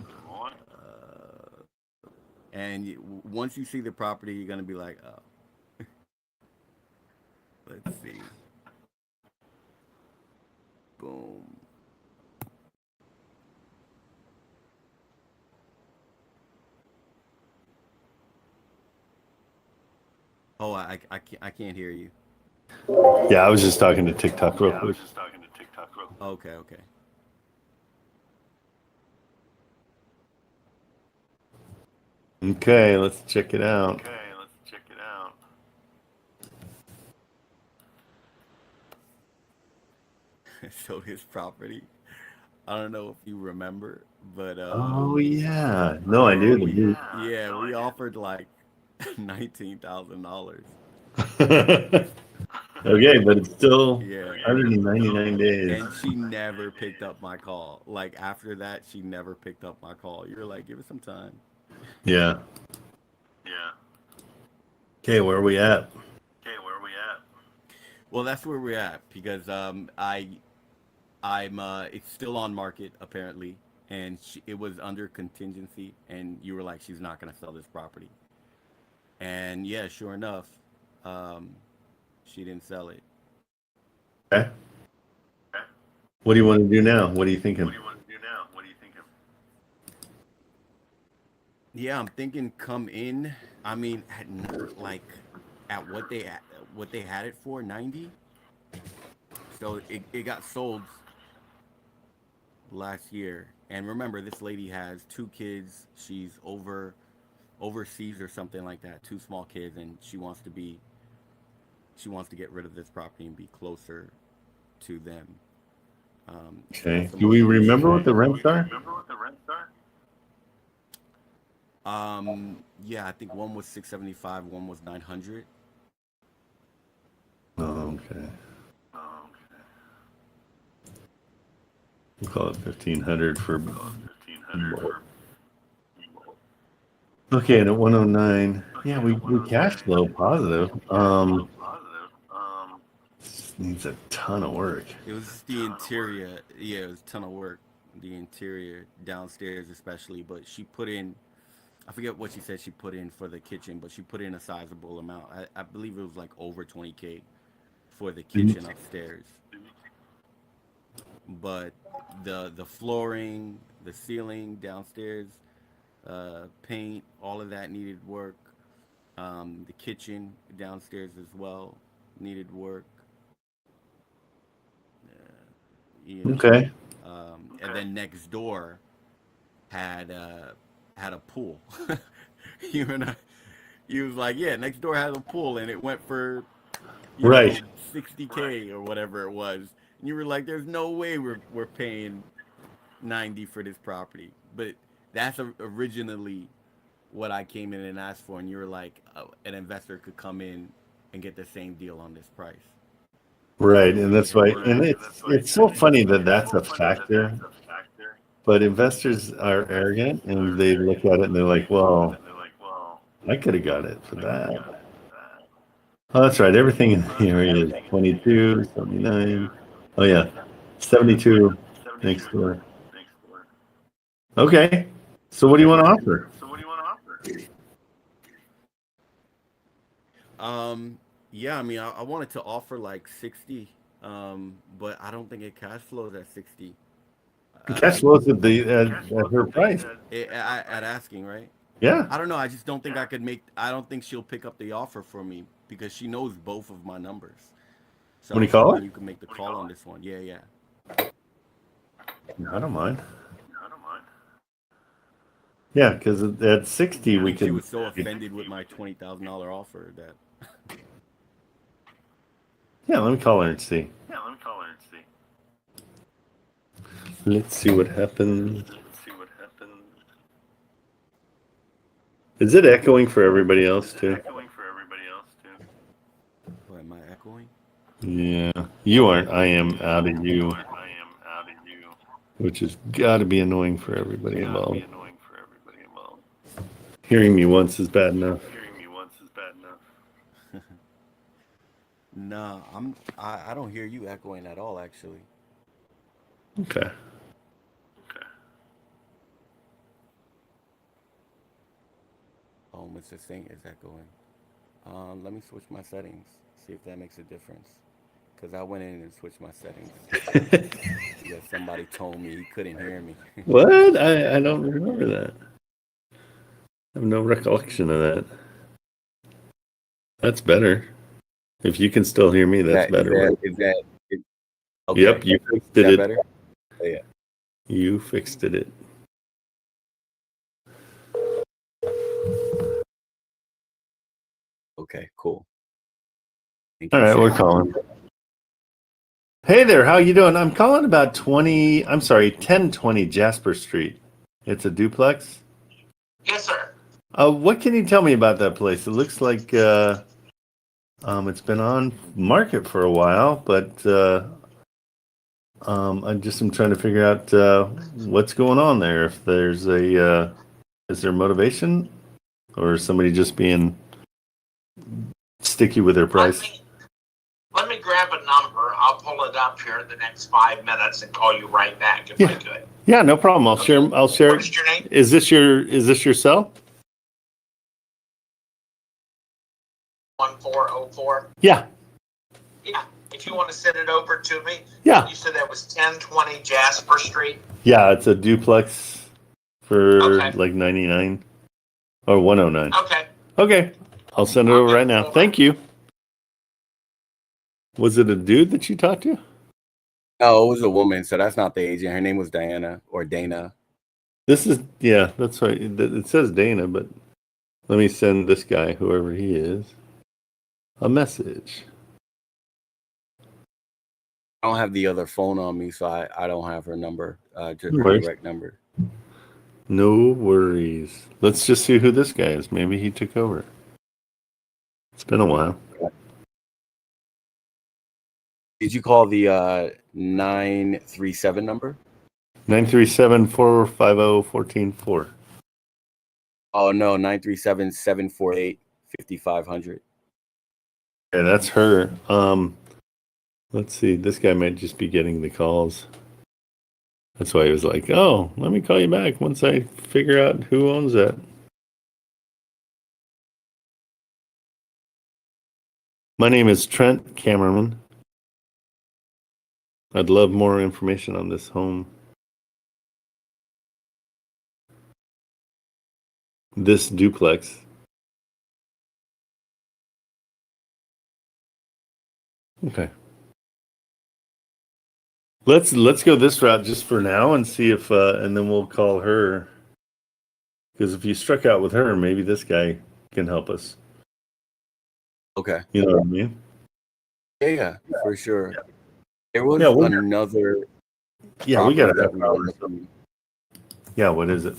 And once you see the property, you're gonna be like, oh, let's see. Boom. Oh, I can't hear you.
Yeah, I was just talking to TikTok real quick.
Okay, okay.
Okay, let's check it out.
So his property, I don't know if you remember, but
Oh, yeah. No, I knew the
yeah, we offered like $19,000.
Okay, but it's still
Yeah.
199 days.
And she never picked up my call. Like after that, she never picked up my call. You're like, give it some time.
Yeah. Okay, where are we at?
Well, that's where we're at because it's still on market apparently, and it was under contingency, and you were like, she's not gonna sell this property, and yeah, sure enough, she didn't sell it.
Okay. What do you want to do now? What are you thinking?
Yeah, I'm thinking come in. I mean, at what they had it for, 90. So it got sold last year. And remember, this lady has 2 kids. She's overseas or something like that. 2 small kids, and she wants to get rid of this property and be closer to them.
Okay. Do we remember what the rents are?
Yeah, I think one was 675, one was 900.
Oh, okay. We'll call it 1,500 for. Okay, and at 109, yeah, we cash flow positive. Needs a ton of work.
It was the interior. Yeah, it was a ton of work. The interior downstairs, especially. But she put in, I forget what she said she put in for the kitchen, but she put in a sizable amount. I believe it was like over 20K for the kitchen upstairs. But the flooring, the ceiling downstairs, paint, all of that needed work. The kitchen downstairs as well needed work.
Okay.
And then next door had a pool. you and I, he was like, yeah, next door has a pool, and it went for
Right.
60K or whatever it was. And you were like, there's no way we're paying 90 for this property. But that's originally what I came in and asked for, and you were like, an investor could come in and get the same deal on this price.
Right, and that's why, and it's so funny that that's a factor. But investors are arrogant, and they look at it and they're like, "Well, I could have got it for that." Oh, that's right. Everything in here is 22, 79. Oh yeah, 72 next door. Okay, so what do you want to offer?
Yeah, I mean, I wanted to offer like 60, but I don't think it cash flows at 60.
Cash flows at her price.
At asking, right?
Yeah.
I don't know. I just don't think I could make. I don't think she'll pick up the offer for me because she knows both of my numbers. So
When you call
when
it?
you can make the call on this one. Yeah.
I don't mind. Yeah, because at 60 we
She
could.
was so offended with my $20,000 offer that.
Yeah, let me call her and see. Let's see what happens. Is it echoing for everybody else too?
Oh, am I echoing?
Yeah, you aren't. I am out of you, which has got to be annoying for everybody involved. Hearing me once is bad enough.
Nah, I don't hear you echoing at all, actually.
Okay.
Oh, Mr. Saint is echoing. Let me switch my settings. See if that makes a difference. Because I went in and switched my settings. Because somebody told me he couldn't hear me.
What? I don't remember that. I have no recollection of that. That's better. If you can still hear me, that's better.
Okay.
Yep, you fixed
Is that
it.
better? Oh, yeah.
You fixed it.
Okay, cool. Thank
All
you,
right,
sir.
we're calling. Hey there, how you doing? I'm calling about 1020 Jasper Street. It's a duplex.
Yes, sir.
What can you tell me about that place? It looks like it's been on market for a while, but I'm trying to figure out what's going on there. If there's is there motivation, or is somebody just being sticky with their price?
Let me grab a number. I'll pull it up here in the next 5 minutes and call you right back if I could.
Yeah, no problem. I'll share.
What is your name?
Is this your cell?
1404.
Yeah.
Yeah. If you want to send it over to me.
Yeah.
You said that was 1020 Jasper Street.
Yeah, it's a duplex for
Okay.
like 99 or 109.
Okay.
Okay. I'll send it over right now.
Cool.
Thank you. Was it a dude that you talked to?
No, it was a woman, so that's not the agent. Her name was Diana or Dana.
That's right. It says Dana, but let me send this guy, whoever he is, a message.
I don't have the other phone on me, so I don't have her number, just
No
her
worries.
direct number.
No worries. Let's just see who this guy is. Maybe he took over. It's been a while.
Did you call the 937 number?
937-450-14-4.
Oh no, 937-748-5500.
Yeah, that's her. Let's see. This guy might just be getting the calls. That's why he was like, "Oh, let me call you back once I figure out who owns that." My name is Trent Kamerman. I'd love more information on this home. This duplex. Okay. Let's go this route just for now and see if and then we'll call her. Because if you struck out with her, maybe this guy can help us.
Okay.
You know what I mean?
Yeah, for sure. There was
Yeah,
another.
Yeah, we got
property
that
that we
power.
were looking.
Yeah, what is it?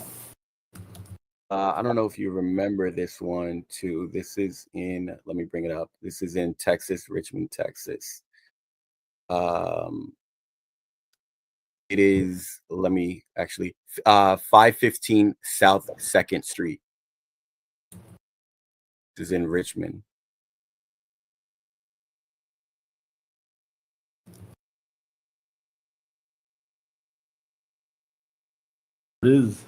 I don't know if you remember this one too. This is in. Let me bring it up. This is in Texas, Richmond, Texas. It is. Let me actually. 515 South 2nd Street. This is in Richmond.
It is.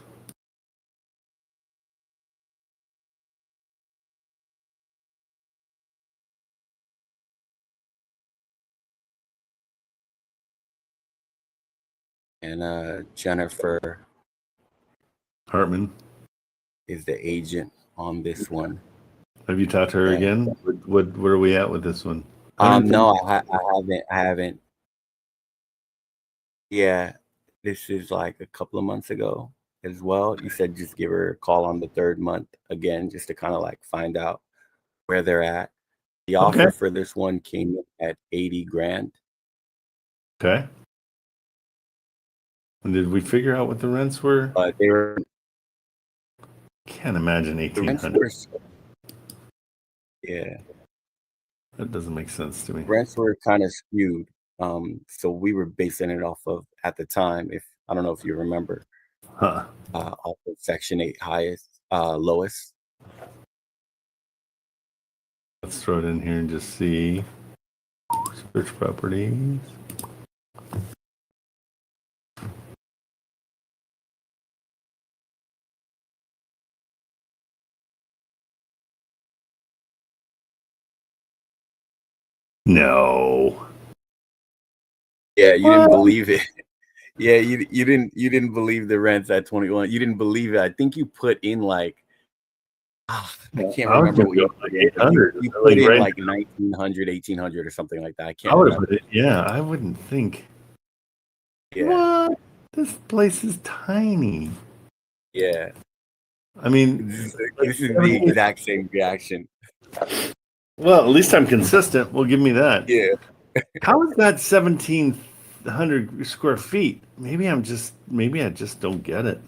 And Jennifer
Hartman.
is the agent on this one.
Have you talked to her
Yeah.
again? Where are we at with this one? 130
No, I haven't. Yeah, this is like a couple of months ago as well. You said just give her a call on the 3rd month again, just to kind of like find out where they're at. The
Okay.
offer for this one came in at 80 grand.
Okay. And did we figure out what the rents were?
But they were
Can't imagine
the rents
1,800.
were yeah,
That doesn't make sense to me.
rents were kind of skewed. So we were basing it off of at the time, if I don't know if you remember,
Huh.
off of Section 8 lowest.
Let's throw it in here and just see. Search properties. No.
Yeah, you
What?
didn't believe it. Yeah, you didn't believe the rents at 21. You didn't believe it. I think you put in like I can't
I was
remember
gonna
what
go
you
like
put in. but
800.
You
Like
put in
right.
like 1900, 1800 or something like that. I
I
can't
would have
remember.
put it. Yeah, I wouldn't think.
Yeah,
What? This place is tiny.
yeah.
I mean,
This is the exact same reaction.
well, at least I'm consistent. Well, give me that.
Yeah.
How is that 1,700 square feet? Maybe I just don't get it.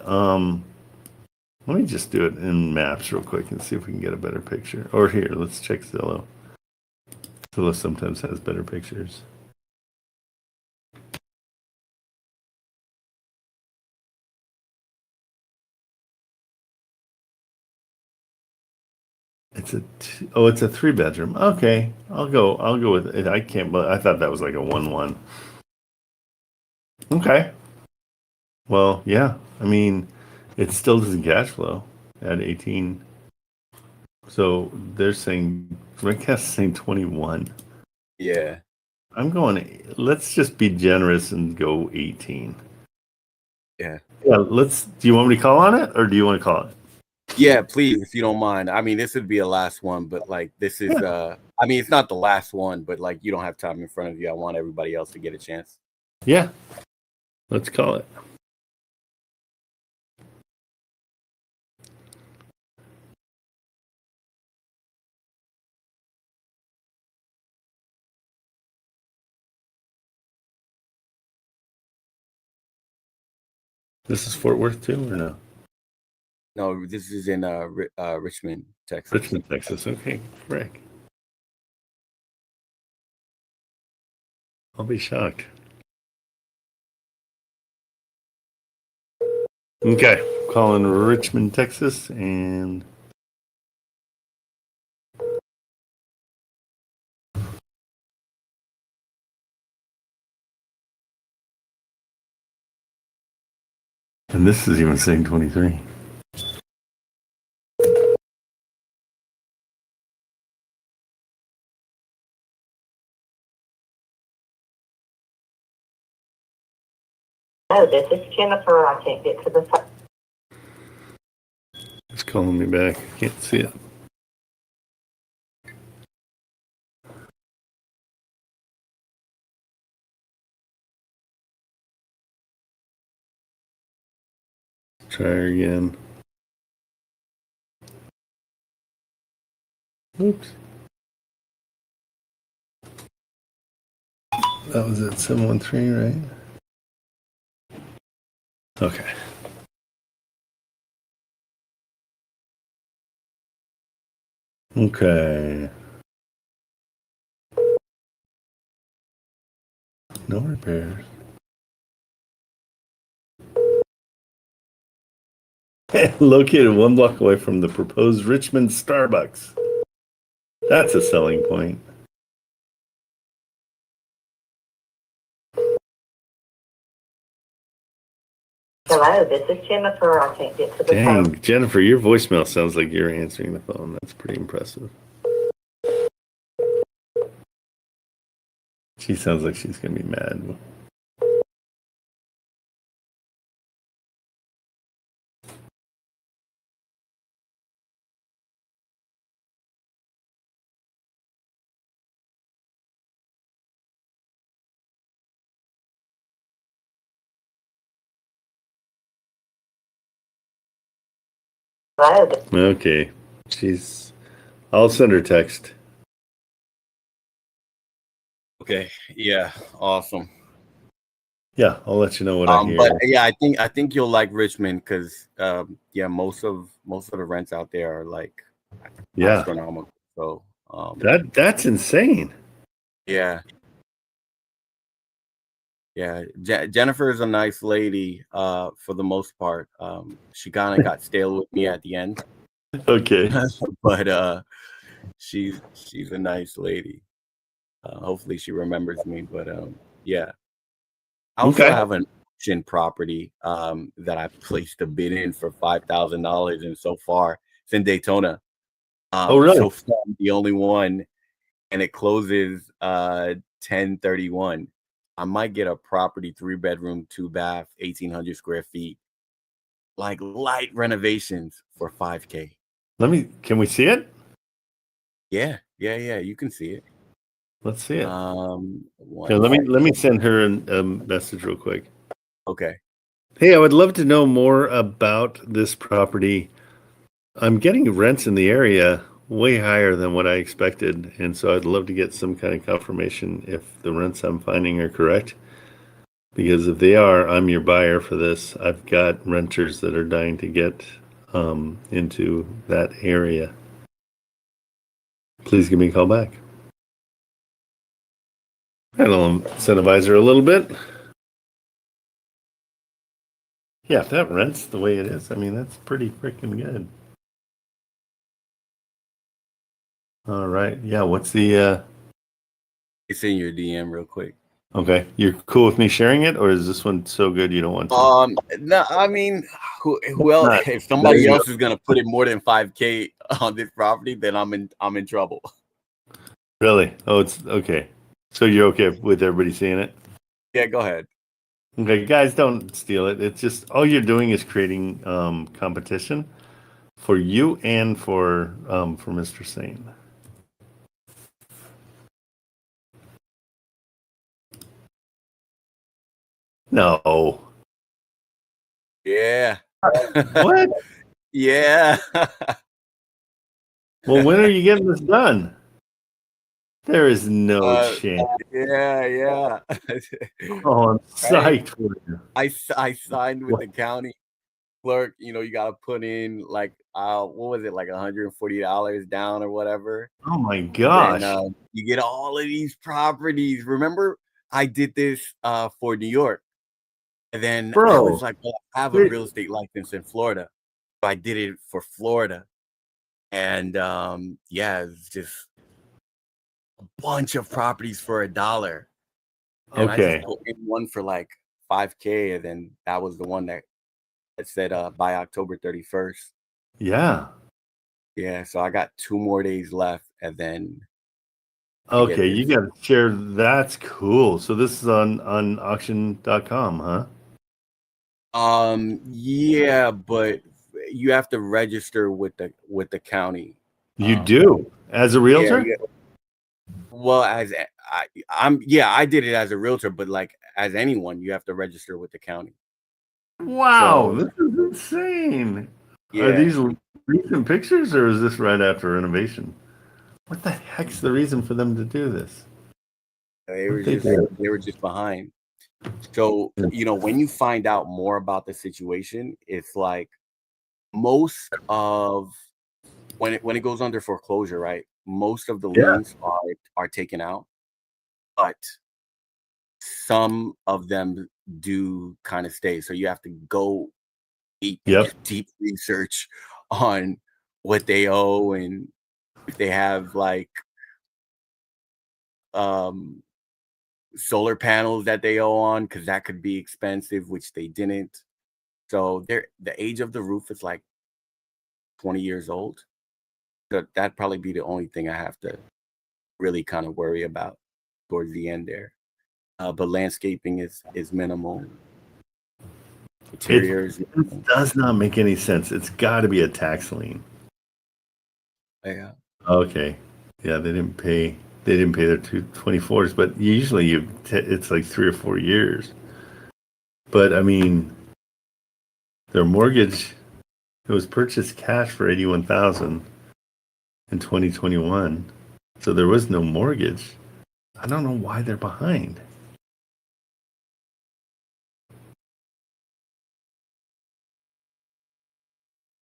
Let me just do it in maps real quick and see if we can get a better picture. Or here, let's check Zillow. Zillow sometimes has better pictures. It's a 3-bedroom. Okay, I'll go with it. I thought that was like a 1-1. Okay. Well, yeah. I mean, it still doesn't cash flow at 18. So they're saying Rentcast is saying 21.
Yeah.
Let's just be generous and go 18.
Yeah.
Yeah, do you want me to call on it or do you want to call it?
Yeah, please, if you don't mind. I mean, this would be a last one, but like this is I mean, it's not the last one, but like you don't have time in front of you. I want everybody else to get a chance.
Yeah. Let's call it. This is Fort Worth too, or no?
No, this is in Richmond, Texas.
Richmond, Texas. Okay, frick. I'll be shocked. Okay, calling Richmond, Texas, and this is even saying 23.
Oh, this is Jennifer. I can't get to the phone.
It's calling me back. Can't see it. Try her again. Oops. That was at 713, right? Okay. Okay. No repairs. Located 1 block away from the proposed Richmond Starbucks. That's a selling point.
Hello, this is Jennifer. I can't get to the phone.
Dang, Jennifer, your voicemail sounds like you're answering the phone. That's pretty impressive. She sounds like she's going to be mad.
Hello.
Okay. I'll send her text.
Okay. Yeah. Awesome.
Yeah, I'll let you know what I hear.
But yeah, I think you'll like Richmond because yeah, most of the rents out there are like
Yeah,
astronomical. So
that's insane.
yeah. Yeah, Jennifer is a nice lady for the most part. She kind of got stale with me at the end,
Okay.
but she's a nice lady. Hopefully she remembers me. But yeah, I also
Okay.
have an auction property that I placed a bid in for $5,000, and so far it's in Daytona.
Oh, really?
So far I'm the only one, and it closes 10/31. I might get a property, 3-bedroom, 2-bath, 1,800 square feet, like light renovations for $5K.
Can we see it?
Yeah, you can see it.
Let's see it.
One
Yeah, let me
second.
send her a message real quick.
Okay.
Hey, I would love to know more about this property. I'm getting rents in the area way higher than what I expected, and so I'd love to get some kind of confirmation if the rents I'm finding are correct. Because if they are, I'm your buyer for this. I've got renters that are dying to get into that area. Please give me a call back. That'll incentivize her a little bit. Yeah, if that rent's the way it is, I mean, that's pretty freaking good. All right. Yeah, what's the
It's in your DM real quick.
okay. You're cool with me sharing it, or is this one so good you don't want to?
No, I mean, well,
Not.
if somebody
There you
else is gonna put in more than $5K on this property, then I'm in trouble.
Really? Oh, it's okay. So you're okay with everybody seeing it?
Yeah, go ahead.
Okay, guys, don't steal it. It's just all you're doing is creating competition for you and for Mr. Sane. No.
Yeah.
What?
Yeah.
Well, when are you getting this done? There is no chance.
Yeah.
Oh, I'm
Right?
psyched for you.
I signed with the county clerk. You know, you got to put in like what was it, like $140 down or whatever.
Oh my
And
gosh.
you get all of these properties. Remember, I did this for New York, and then I was
Bro.
like, well, I have a real estate license in Florida, so I did it for Florida, and yeah, it's just a bunch of properties for $1. And I just
Okay.
put in one for like $5K, and then that was the one that said by October 31st.
Yeah.
Yeah, so I got 2 more days left, and then
Okay, you got to share. That's cool. So this is on auction.com, huh?
yeah, but you have to register with the county.
You do as a realtor?
Yeah. Well, I did it as a realtor, but like as anyone, you have to register with the county.
Wow,
So,
this is insane. Are
yeah,
these recent pictures or is this right after renovation? What the heck's the reason for them to do this?
they
What
were
they
just
do?
they were just behind. So, you know, when you find out more about the situation, it's like most of when it goes under foreclosure, right? Most of the
Yeah.
liens are taken out, but some of them do kind of stay. So you have to go deep and
Yep.
do deep research on what they owe and if they have like solar panels that they owe on, because that could be expensive, which they didn't. So the age of the roof is like 20 years old. So that'd probably be the only thing I have to really kind of worry about towards the end there. But landscaping is minimal. Interiors.
It does not make any sense. It's got to be a tax lien.
Yeah.
Okay. Yeah, they didn't pay. They didn't pay their 224s, but usually it's like 3 or 4 years. But I mean, their mortgage It was purchased cash for $81,000 in 2021. So there was no mortgage. I don't know why they're behind.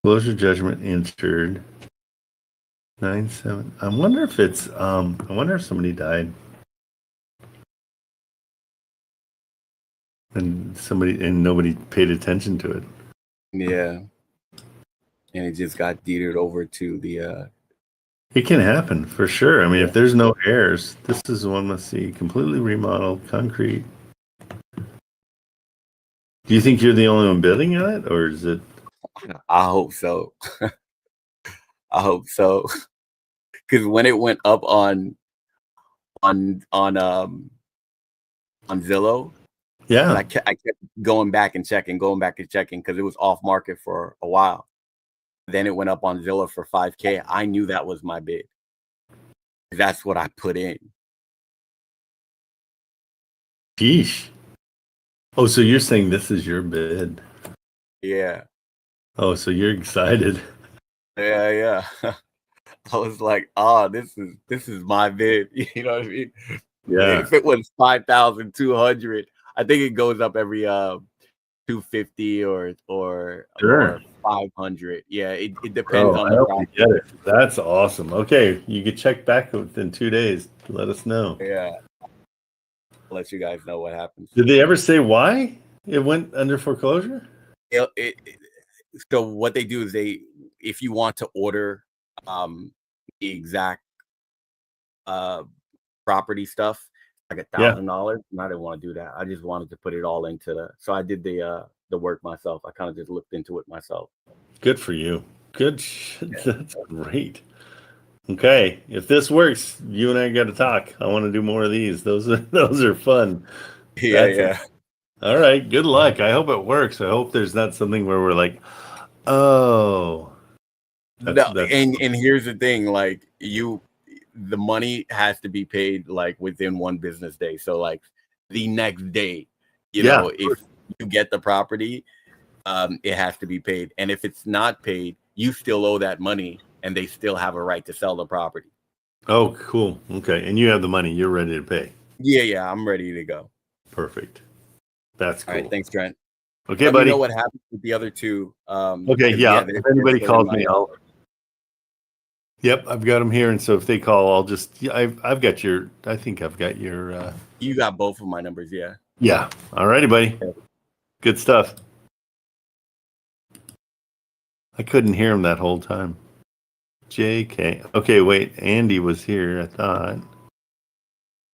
Closure judgment entered 9/7. I wonder if it's I wonder if somebody died and nobody paid attention to it.
Yeah. And it just got deeded over to the
It can happen for sure. I mean, if there's no heirs, this is the one must see completely remodeled concrete. Do you think you're the only one bidding on it, or is it?
I hope so. I hope so. Because when it went up on Zillow,
Yeah.
I kept going back and checking because it was off market for a while. Then it went up on Zillow for $5,000. I knew that was my bid. That's what I put in.
Sheesh. Oh, so you're saying this is your bid?
Yeah.
Oh, so you're excited?
Yeah. I was like, oh, this is my bid. You know what I mean?
Yeah.
If it was 5,200, I think it goes up every 250 or
Sure.
500. Yeah, it depends on
I
the
hope
property.
you get it. That's awesome. Okay, you can check back within 2 days. Let us know.
Yeah. I'll let you guys know what happens.
Did they ever say why it went under foreclosure?
So what they do is if you want to order the exact property stuff, like $1,000, and I didn't want to do that. I just wanted to put it all into so I did the work myself. I kind of just looked into it myself.
Good for you. Good. That's great. Okay, if this works, you and I got to talk. I want to do more of these. Those are fun.
Yeah.
All right. Good luck. I hope it works. I hope there's not something where we're like, oh.
And here's the thing, like the money has to be paid like within 1 business day. So like the next day, you know, if you get the property, it has to be paid. And if it's not paid, you still owe that money and they still have a right to sell the property.
Oh, cool. Okay. And you have the money. You're ready to pay.
Yeah. I'm ready to go.
Perfect. That's cool.
All right. Thanks, Trent.
Okay,
Let
buddy.
me know what happens with the other two.
Okay. Yeah. If anybody calls me, Yep, I've got them here, and so if they call, I'll just. I've got your. I think I've got your.
You got both of my numbers, yeah.
Yeah. All righty, buddy. Good stuff. I couldn't hear him that whole time. JK. Okay, wait. Andy was here. I thought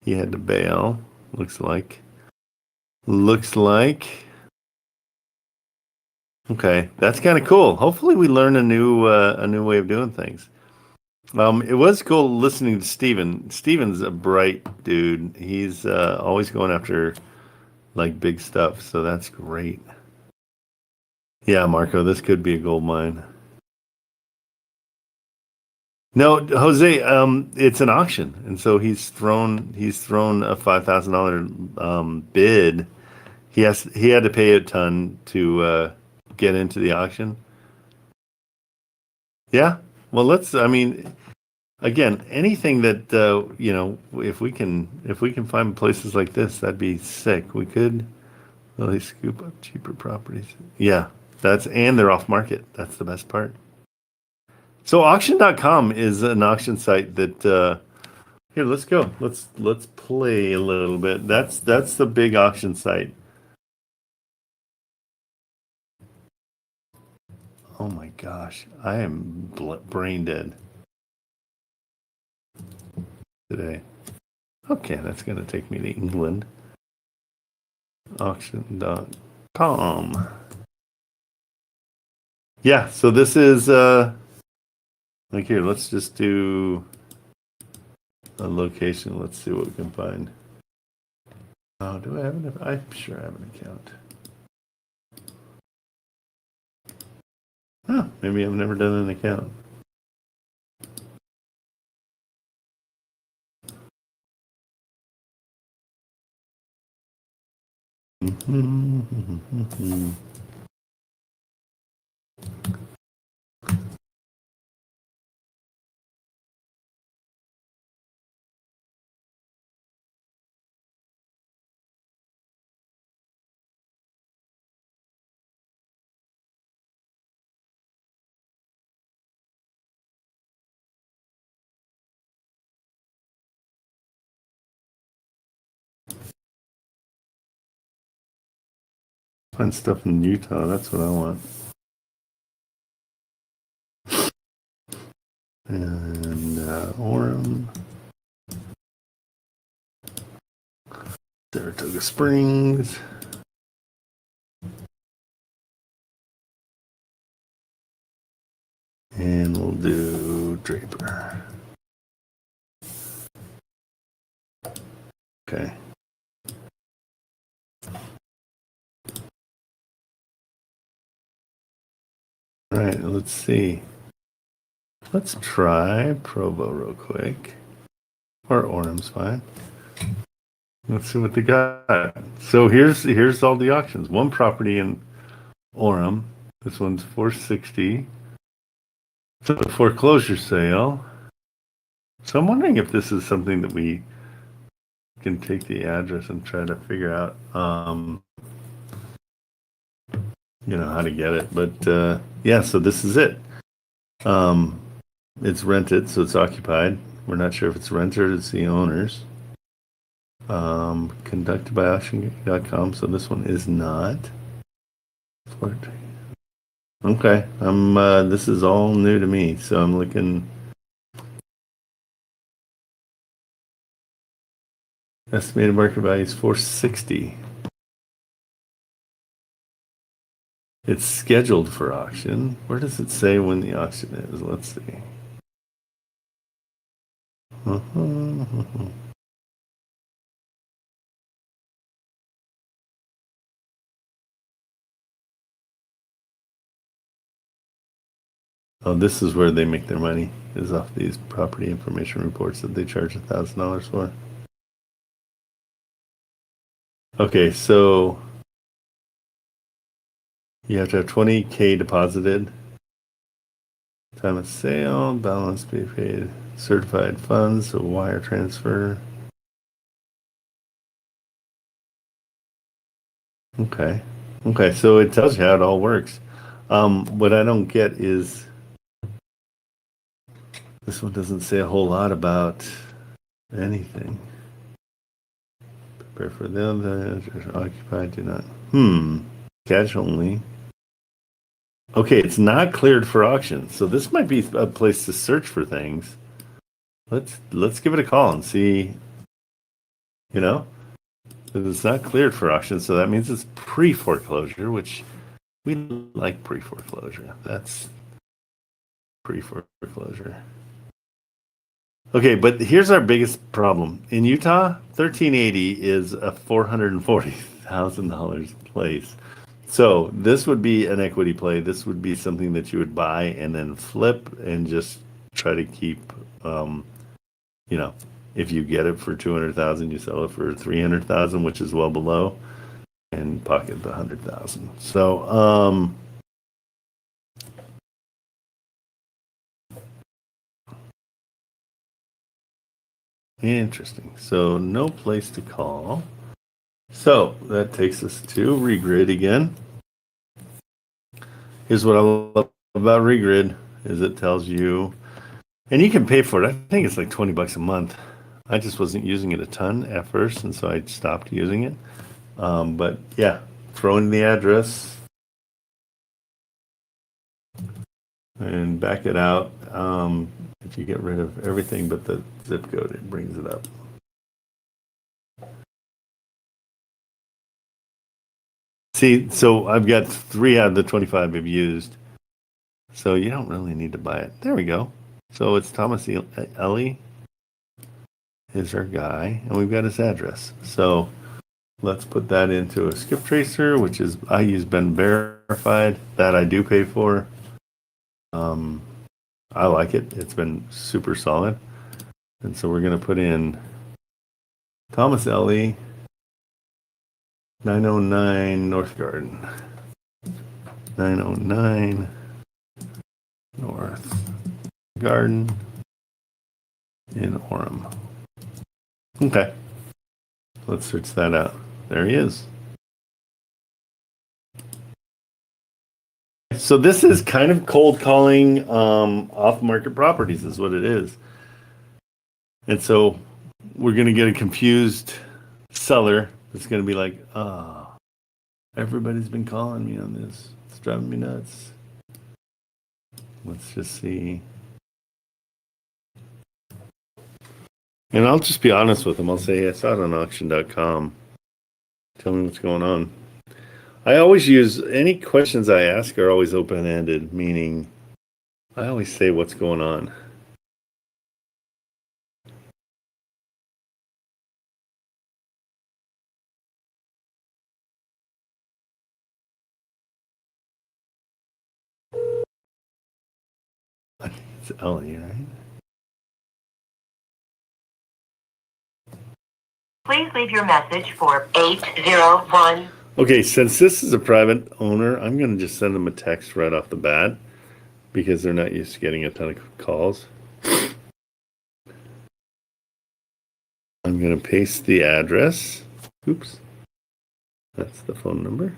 he had to bail. Looks like. Okay, that's kind of cool. Hopefully, we learn a new way of doing things. It was cool listening to Steven. Steven's a bright dude. He's always going after like big stuff, so that's great. Yeah, Marco, this could be a gold mine. No, Jose, it's an auction, and so he's thrown a $5,000 bid. He had to pay a ton to get into the auction. Yeah, well, I mean, again, anything that you know, if we can find places like this, that'd be sick. We could really scoop up cheaper properties. Yeah, and they're off market. That's the best part. So auction.com is an auction site that here, let's go. Let's play a little bit. That's the big auction site. Oh my gosh, I am brain dead today. Okay, that's going to take me to England. Auction.com. Yeah, so this is like here, let's just do a location. Let's see what we can find. Oh, do I have an? I'm sure I have an account. Huh, maybe I've never done an account. Find stuff in Utah. That's what I want. And Orem, Saratoga Springs. And we'll do Draper. Okay. All right, let's see. Let's try Provo real quick. Or Orem's fine. Let's see what they got. So here's all the auctions. One property in Orem. This one's 460. So the foreclosure sale. So I'm wondering if this is something that we can take the address and try to figure out, how to get it. But yeah, so this is it. It's rented, so it's occupied. We're not sure if it's renter, it's the owners. Conducted by auction.com, so this one is not. Okay, this is all new to me, so I'm looking. Estimated market value is 460. It's scheduled for auction. Where does it say when the auction is? Let's see. Oh, this is where they make their money, is off these property information reports that they charge $1,000 for. Okay, so you have to have 20K deposited. Time of sale, balance be paid, certified funds, so wire transfer. Okay. Okay, so it tells you how it all works. What I don't get is this one doesn't say a whole lot about anything. Prepare for them, occupied, do not. Cash only. Okay, it's not cleared for auction, so this might be a place to search for things. Let's give it a call and see. It's not cleared for auction, so that means it's pre-foreclosure, which we like pre-foreclosure. That's pre-foreclosure. Okay, but here's our biggest problem. In Utah, 1380 is a $440,000 place. So this would be an equity play. This would be something that you would buy and then flip and just try to keep, if you get it for 200,000, you sell it for 300,000, which is well below, and pocket the 100,000. So, interesting. So no place to call. So that takes us to Regrid again. Here's what I love about Regrid is it tells you, and you can pay for it. I think it's like $20 a month. I just wasn't using it a ton at first, and so I stopped using it. But yeah, throw in the address and back it out. If you get rid of everything but the zip code, it brings it up. See, so I've got 3 out of the 25 I've used. So you don't really need to buy it. There we go. So it's Thomas Ellie is our guy, and we've got his address. So let's put that into a skip tracer, which is, I use been verified. That I do pay for. I like it. It's been super solid. And so we're going to put in Thomas Ellie, 909 North Garden. 909 North Garden in Orem. Okay. Let's search that out. There he is. So this is kind of cold calling off-market properties is what it is. And so we're going to get a confused seller that's going to be like, oh, Everybody's been calling me on this. It's driving me nuts. Let's just see. And I'll just be honest with them. I'll say, I saw it on auction.com. Tell me what's going on. I always use, any questions I ask are always open-ended, meaning I always say what's going on. It's Ellie, right?
Please leave your message for 801.
Okay, since this is a private owner, I'm going to just send them a text right off the bat because they're not used to getting a ton of calls. I'm going to paste the address. Oops. That's the phone number.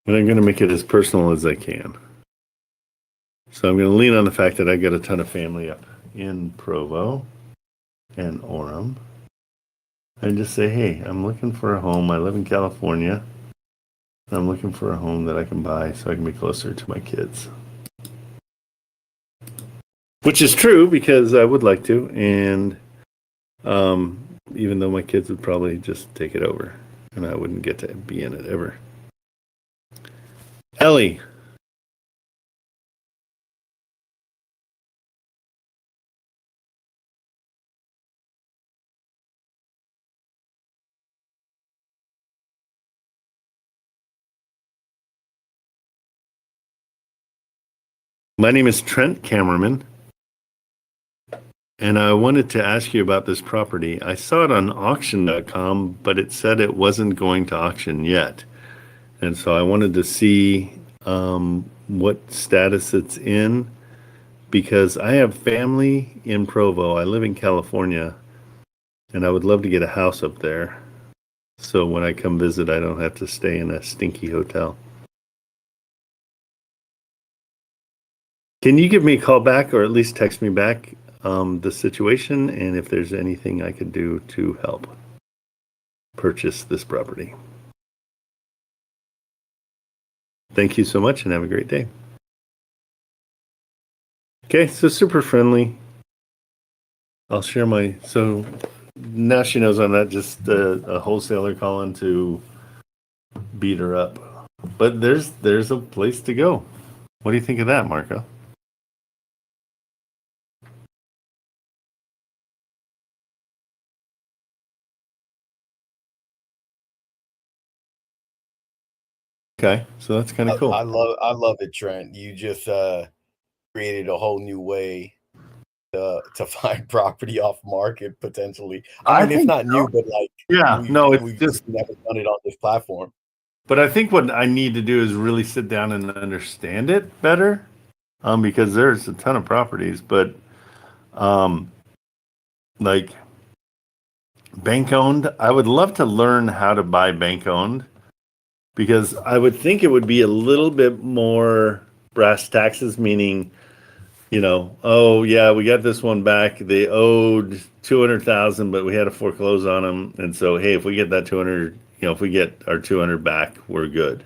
And I'm going to make it as personal as I can. So I'm going to lean on the fact that I got a ton of family up in Provo and Orem. And just say, hey, I'm looking for a home. I live in California. I'm looking for a home that I can buy so I can be closer to my kids. Which is true because I would like to. And even though my kids would probably just take it over and I wouldn't get to be in it ever. Ellie. My name is Trent Kamerman, and I wanted to ask you about this property. I saw it on auction.com, but it said it wasn't going to auction yet. And so I wanted to see what status it's in, because I have family in Provo. I live in California, and I would love to get a house up there. So when I come visit, I don't have to stay in a stinky hotel. Can you give me a call back or at least text me back the situation and if there's anything I could do to help purchase this property? Thank you so much and have a great day. Okay, so super friendly. I'll share my, so now she knows I'm not just a wholesaler calling to beat her up. But there's a place to go. What do you think of that, Marco? Okay, so that's kind of cool.
I love it, Trent. You just created a whole new way to find property off market potentially. I mean, it's not new, but like we've just never done it on this platform.
But I think what I need to do is really sit down and understand it better, because there's a ton of properties, but like bank owned, I would love to learn how to buy bank owned, because I would think it would be a little bit more brass taxes, meaning, oh yeah, we got this one back. They owed 200,000, but we had to foreclose on them, and so hey, if we get that 200, if we get our 200 back, we're good.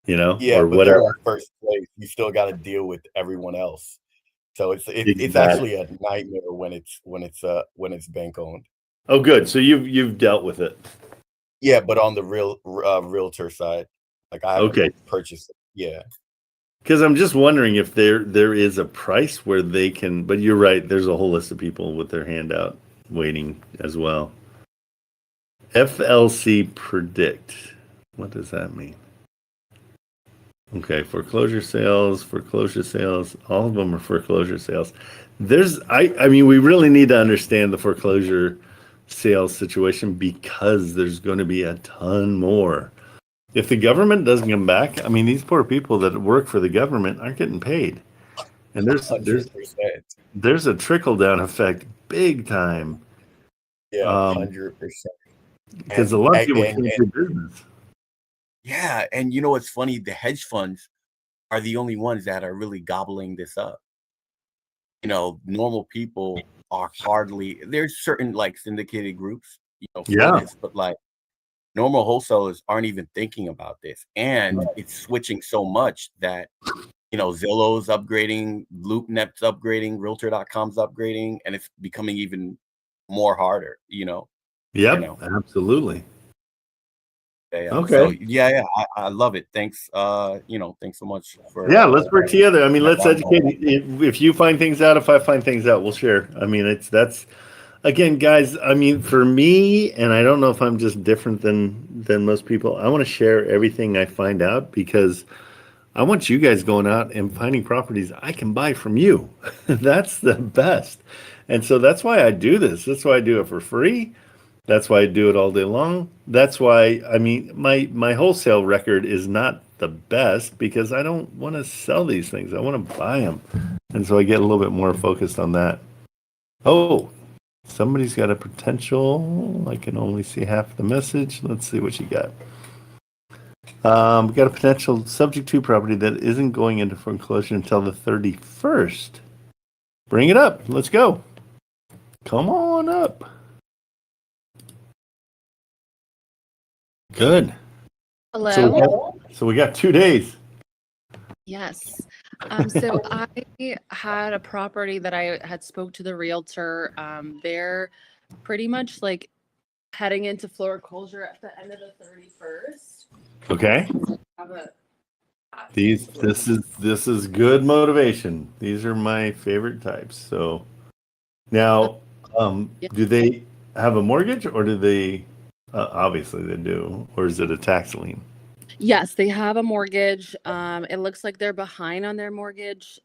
Yeah,
or
but
whatever.
they're in first place. You still got to deal with everyone else, so it's
Exactly.
actually a nightmare when it's bank owned.
Oh, good. So you've dealt with it.
Yeah, but on the realtor side, like I haven't purchased it. Yeah.
Because I'm just wondering if there is a price where they can, but you're right, there's a whole list of people with their hand out waiting as well. FLC predict. What does that mean? Okay, foreclosure sales, all of them are foreclosure sales. I mean, we really need to understand the foreclosure sales situation because there's going to be a ton more. If the government doesn't come back, I mean, these poor people that work for the government aren't getting paid. And there's a trickle down effect big time.
Yeah, 100%.
Because a lot of people can't do business.
Yeah, and you know what's funny? The hedge funds are the only ones that are really gobbling this up. Normal people are hardly, there's certain like syndicated groups, for
Yeah.
this, but like normal wholesalers aren't even thinking about this. And it's switching so much that, Zillow's upgrading, LoopNet's upgrading, Realtor.com's upgrading, and it's becoming even more harder,
Yep, absolutely. Okay.
So yeah, I love it. Thanks, thanks so much for.
Yeah, let's work together. I mean, let's educate. If you find things out, if I find things out, we'll share. I mean, that's again, guys. I mean, for me, and I don't know if I'm just different than most people. I want to share everything I find out because I want you guys going out and finding properties I can buy from you. That's the best. And so that's why I do this. That's why I do it for free. That's why I do it all day long. That's why, I mean, my wholesale record is not the best because I don't want to sell these things. I want to buy them. And so I get a little bit more focused on that. Oh, somebody's got a potential. I can only see half the message. Let's see what you got. We got a potential subject to property that isn't going into foreclosure until the 31st. Bring it up. Let's go. Come on up. Good.
Hello.
So we got 2 days.
Yes. So I had a property that I had spoke to the realtor. They're pretty much like heading into foreclosure at the end of the 31st.
Okay. This is good motivation. These are my favorite types. So now, do they have a mortgage or do they? Obviously they do. Or is it a tax lien?
Yes, they have a mortgage. It looks like they're behind on their mortgage.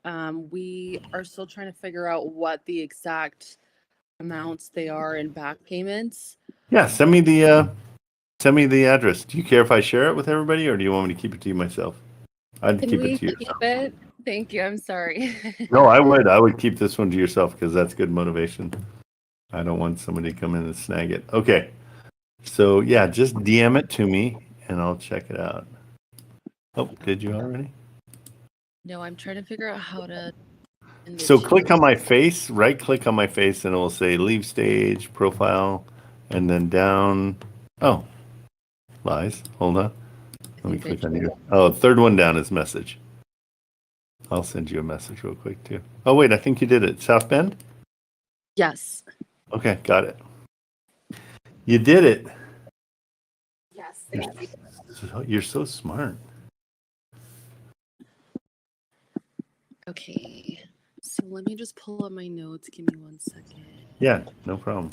We are still trying to figure out what the exact amounts they are in back payments.
Yeah, send me the address. Do you care if I share it with everybody, or do you want me to keep it to you myself? I'd
Can
keep
we
it to
keep
yourself.
it? Thank you. I'm sorry.
No, I would keep this one to yourself because that's good motivation. I don't want somebody to come in and snag it. Okay. So yeah, just DM it to me and I'll check it out. Oh, did you already?
No, I'm trying to figure out how to.
So click on my face, right click on my face, and it will say leave stage, profile, and then down. Oh, lies. Hold on. Let me click on you. Oh, third one down is message. I'll send you a message real quick too. Oh, wait, I think you did it. South Bend?
Yes.
Okay, got it. You did it.
Yes, thank you.
You're so smart.
Okay. So let me just pull up my notes. Give me 1 second.
Yeah, no problem.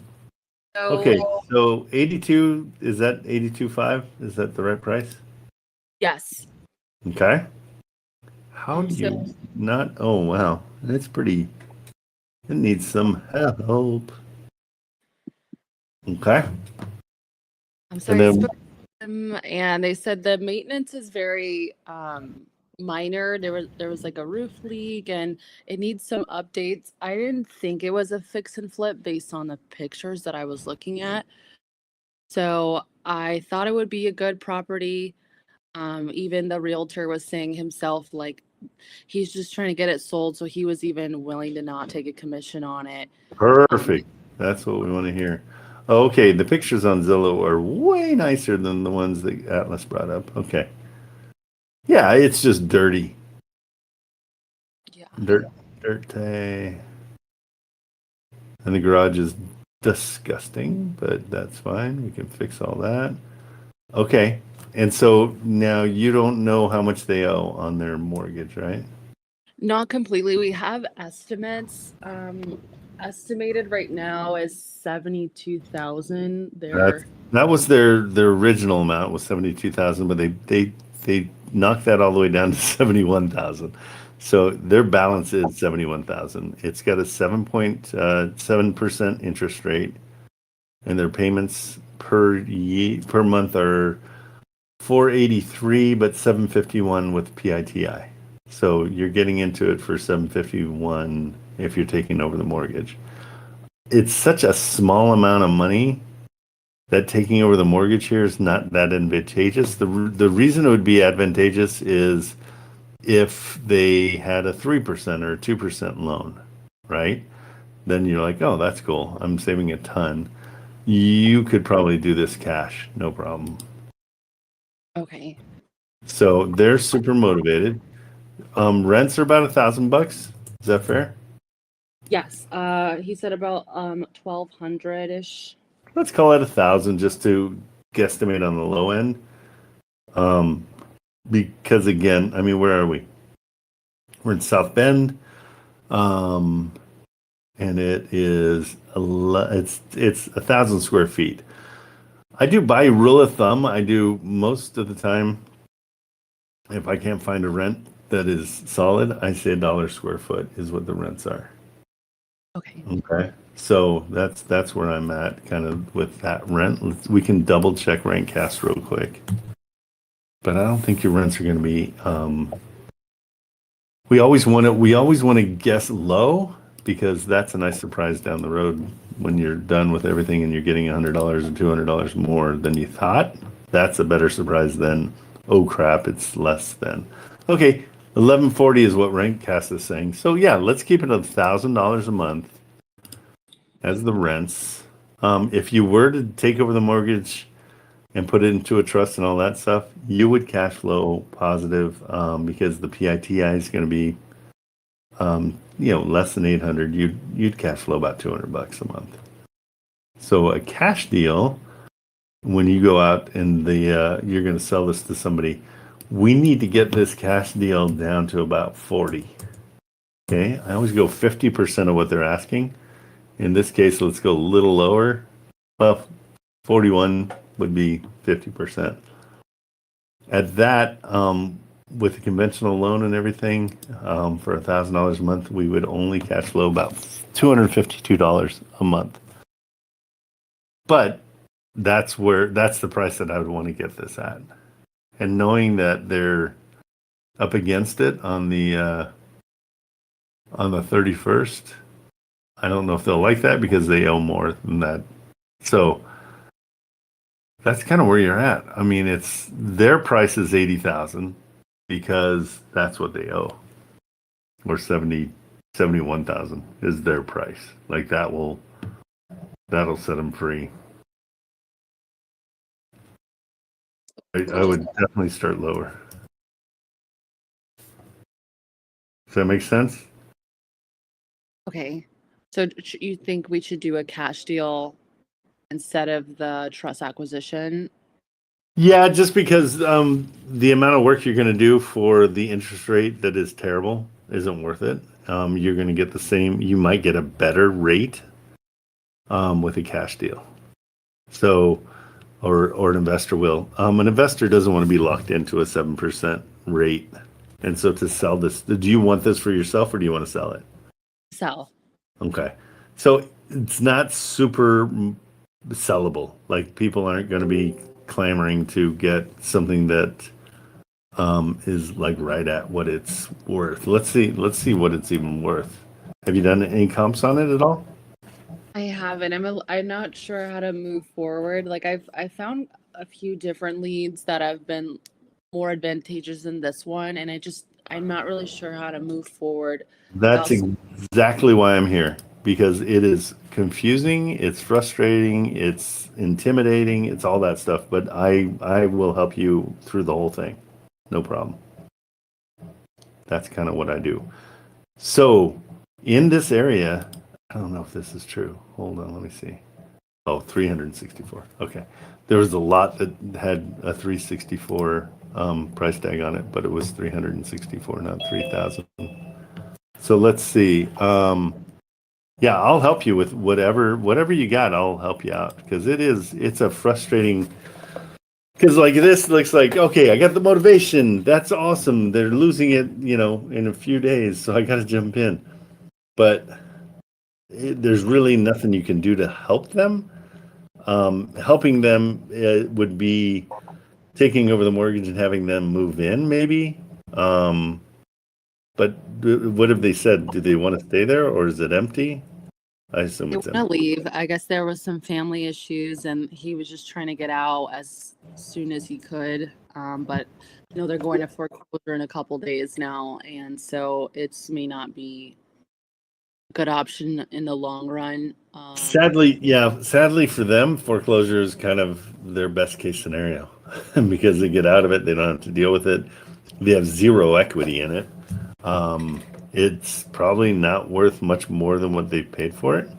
So,
Okay, so 82, is that 82.5? Is that the right price?
yes.
Okay. How do you not? Oh, wow. That's pretty. It needs some help. Okay.
I'm sorry. I spoke to them and they said the maintenance is very minor. There was like a roof leak and it needs some updates. I didn't think it was a fix and flip based on the pictures that I was looking at. So I thought it would be a good property. Even the realtor was saying himself, like, he's just trying to get it sold. So he was even willing to not take a commission on it.
Perfect. That's what we want to hear. Okay, the pictures on Zillow are way nicer than the ones that Atlas brought up. Okay. Yeah, it's just dirty.
Yeah.
Dirt. And the garage is disgusting, but that's fine. We can fix all that. Okay. And so now you don't know how much they owe on their mortgage, right?
Not completely. We have estimates. Estimated right now is 72,000.
That was their original amount was 72,000, but they knocked that all the way down to 71,000. So their balance is 71,000. It's got a 7.7% interest rate, and their payments per month are $483, but $751 with PITI. So you're getting into it for $751 if you're taking over the mortgage. It's such a small amount of money that taking over the mortgage here is not that advantageous. The reason it would be advantageous is if they had a 3% or a 2% loan, right? then you're like, oh, that's cool. I'm saving a ton. You could probably do this cash, no problem.
Okay.
So they're super motivated. Rents are about $1,000. Is that fair?
Yes. He said about 1,200-ish.
Let's call it 1,000 just to guesstimate on the low end. Because again, I mean, where are we? We're in South Bend. And it is it's 1,000 square feet. I do by rule of thumb. I do most of the time. If I can't find a rent that is solid, I say $1 square foot is what the rents are.
Okay.
Okay. So that's where I'm at, kind of with that rent. We can double check Rentcast real quick, but I don't think your rents are going to be. We always want to guess low, because that's a nice surprise down the road when you're done with everything and you're getting $100 or $200 more than you thought. That's a better surprise than, oh crap, it's less than. Okay, 1140 is what Rentcast is saying. So yeah, let's keep it $1,000 a month as the rents. If you were to take over the mortgage and put it into a trust and all that stuff, you would cash flow positive, because the PITI is going to be less than 800. You'd cash flow about $200 a month. So a cash deal, when you go out and you're going to sell this to somebody, we need to get this cash deal down to about 40. Okay, I always go 50% of what they're asking. In this case, let's go a little lower. Well, 41 would be 50%. At that, with a conventional loan and everything, for $1,000 a month, we would only cash flow about $252 a month. But that's the price that I would want to get this at. And knowing that they're up against it on the 31st, I don't know if they'll like that because they owe more than that. So that's kind of where you're at. I mean, it's their price is $80,000 because that's what they owe, or 71,000 is their price. Like that'll set them free. I would definitely start lower. Does that make sense?
Okay. So you think we should do a cash deal instead of the trust acquisition?
Yeah, just because the amount of work you're going to do for the interest rate that is terrible isn't worth it. You're going to get the same. You might get a better rate with a cash deal. So, or an investor will. An investor doesn't want to be locked into a 7% rate. And so to sell this, do you want this for yourself or do you want to sell it?
Sell.
Okay. So it's not super sellable. Like people aren't going to be clamoring to get something that is like right at what it's worth. Let's see what it's even worth. Have you done any comps on it at all?
I haven't. I'm not sure how to move forward. Like I found a few different leads that have been more advantageous than this one, and I'm not really sure how to move forward.
That's exactly why I'm here, because it is confusing, it's frustrating, it's intimidating, it's all that stuff, but I will help you through the whole thing. No problem. That's kind of what I do. So in this area, I don't know if this is true. Hold on, let me see. Oh, 364. Okay. There was a lot that had a 364 price tag on it, but it was 364, not 3,000. So let's see. Yeah, I'll help you with whatever you got. I'll help you out because it's a frustrating. Because like this looks like, okay, I got the motivation. That's awesome. They're losing it, in a few days, so I got to jump in. But there's really nothing you can do to help them. Helping them would be taking over the mortgage and having them move in, maybe. But what have they said? Do they want to stay there or is it empty? I assume
They
it's
want to
empty.
leave. I guess there was some family issues, and he was just trying to get out as soon as he could. But they're going to foreclosure in a couple days now, and so it may not be good option in the long run.
Sadly for them, foreclosure is kind of their best case scenario because they get out of it, they don't have to deal with it. They have zero equity in it. It's probably not worth much more than what they paid for it.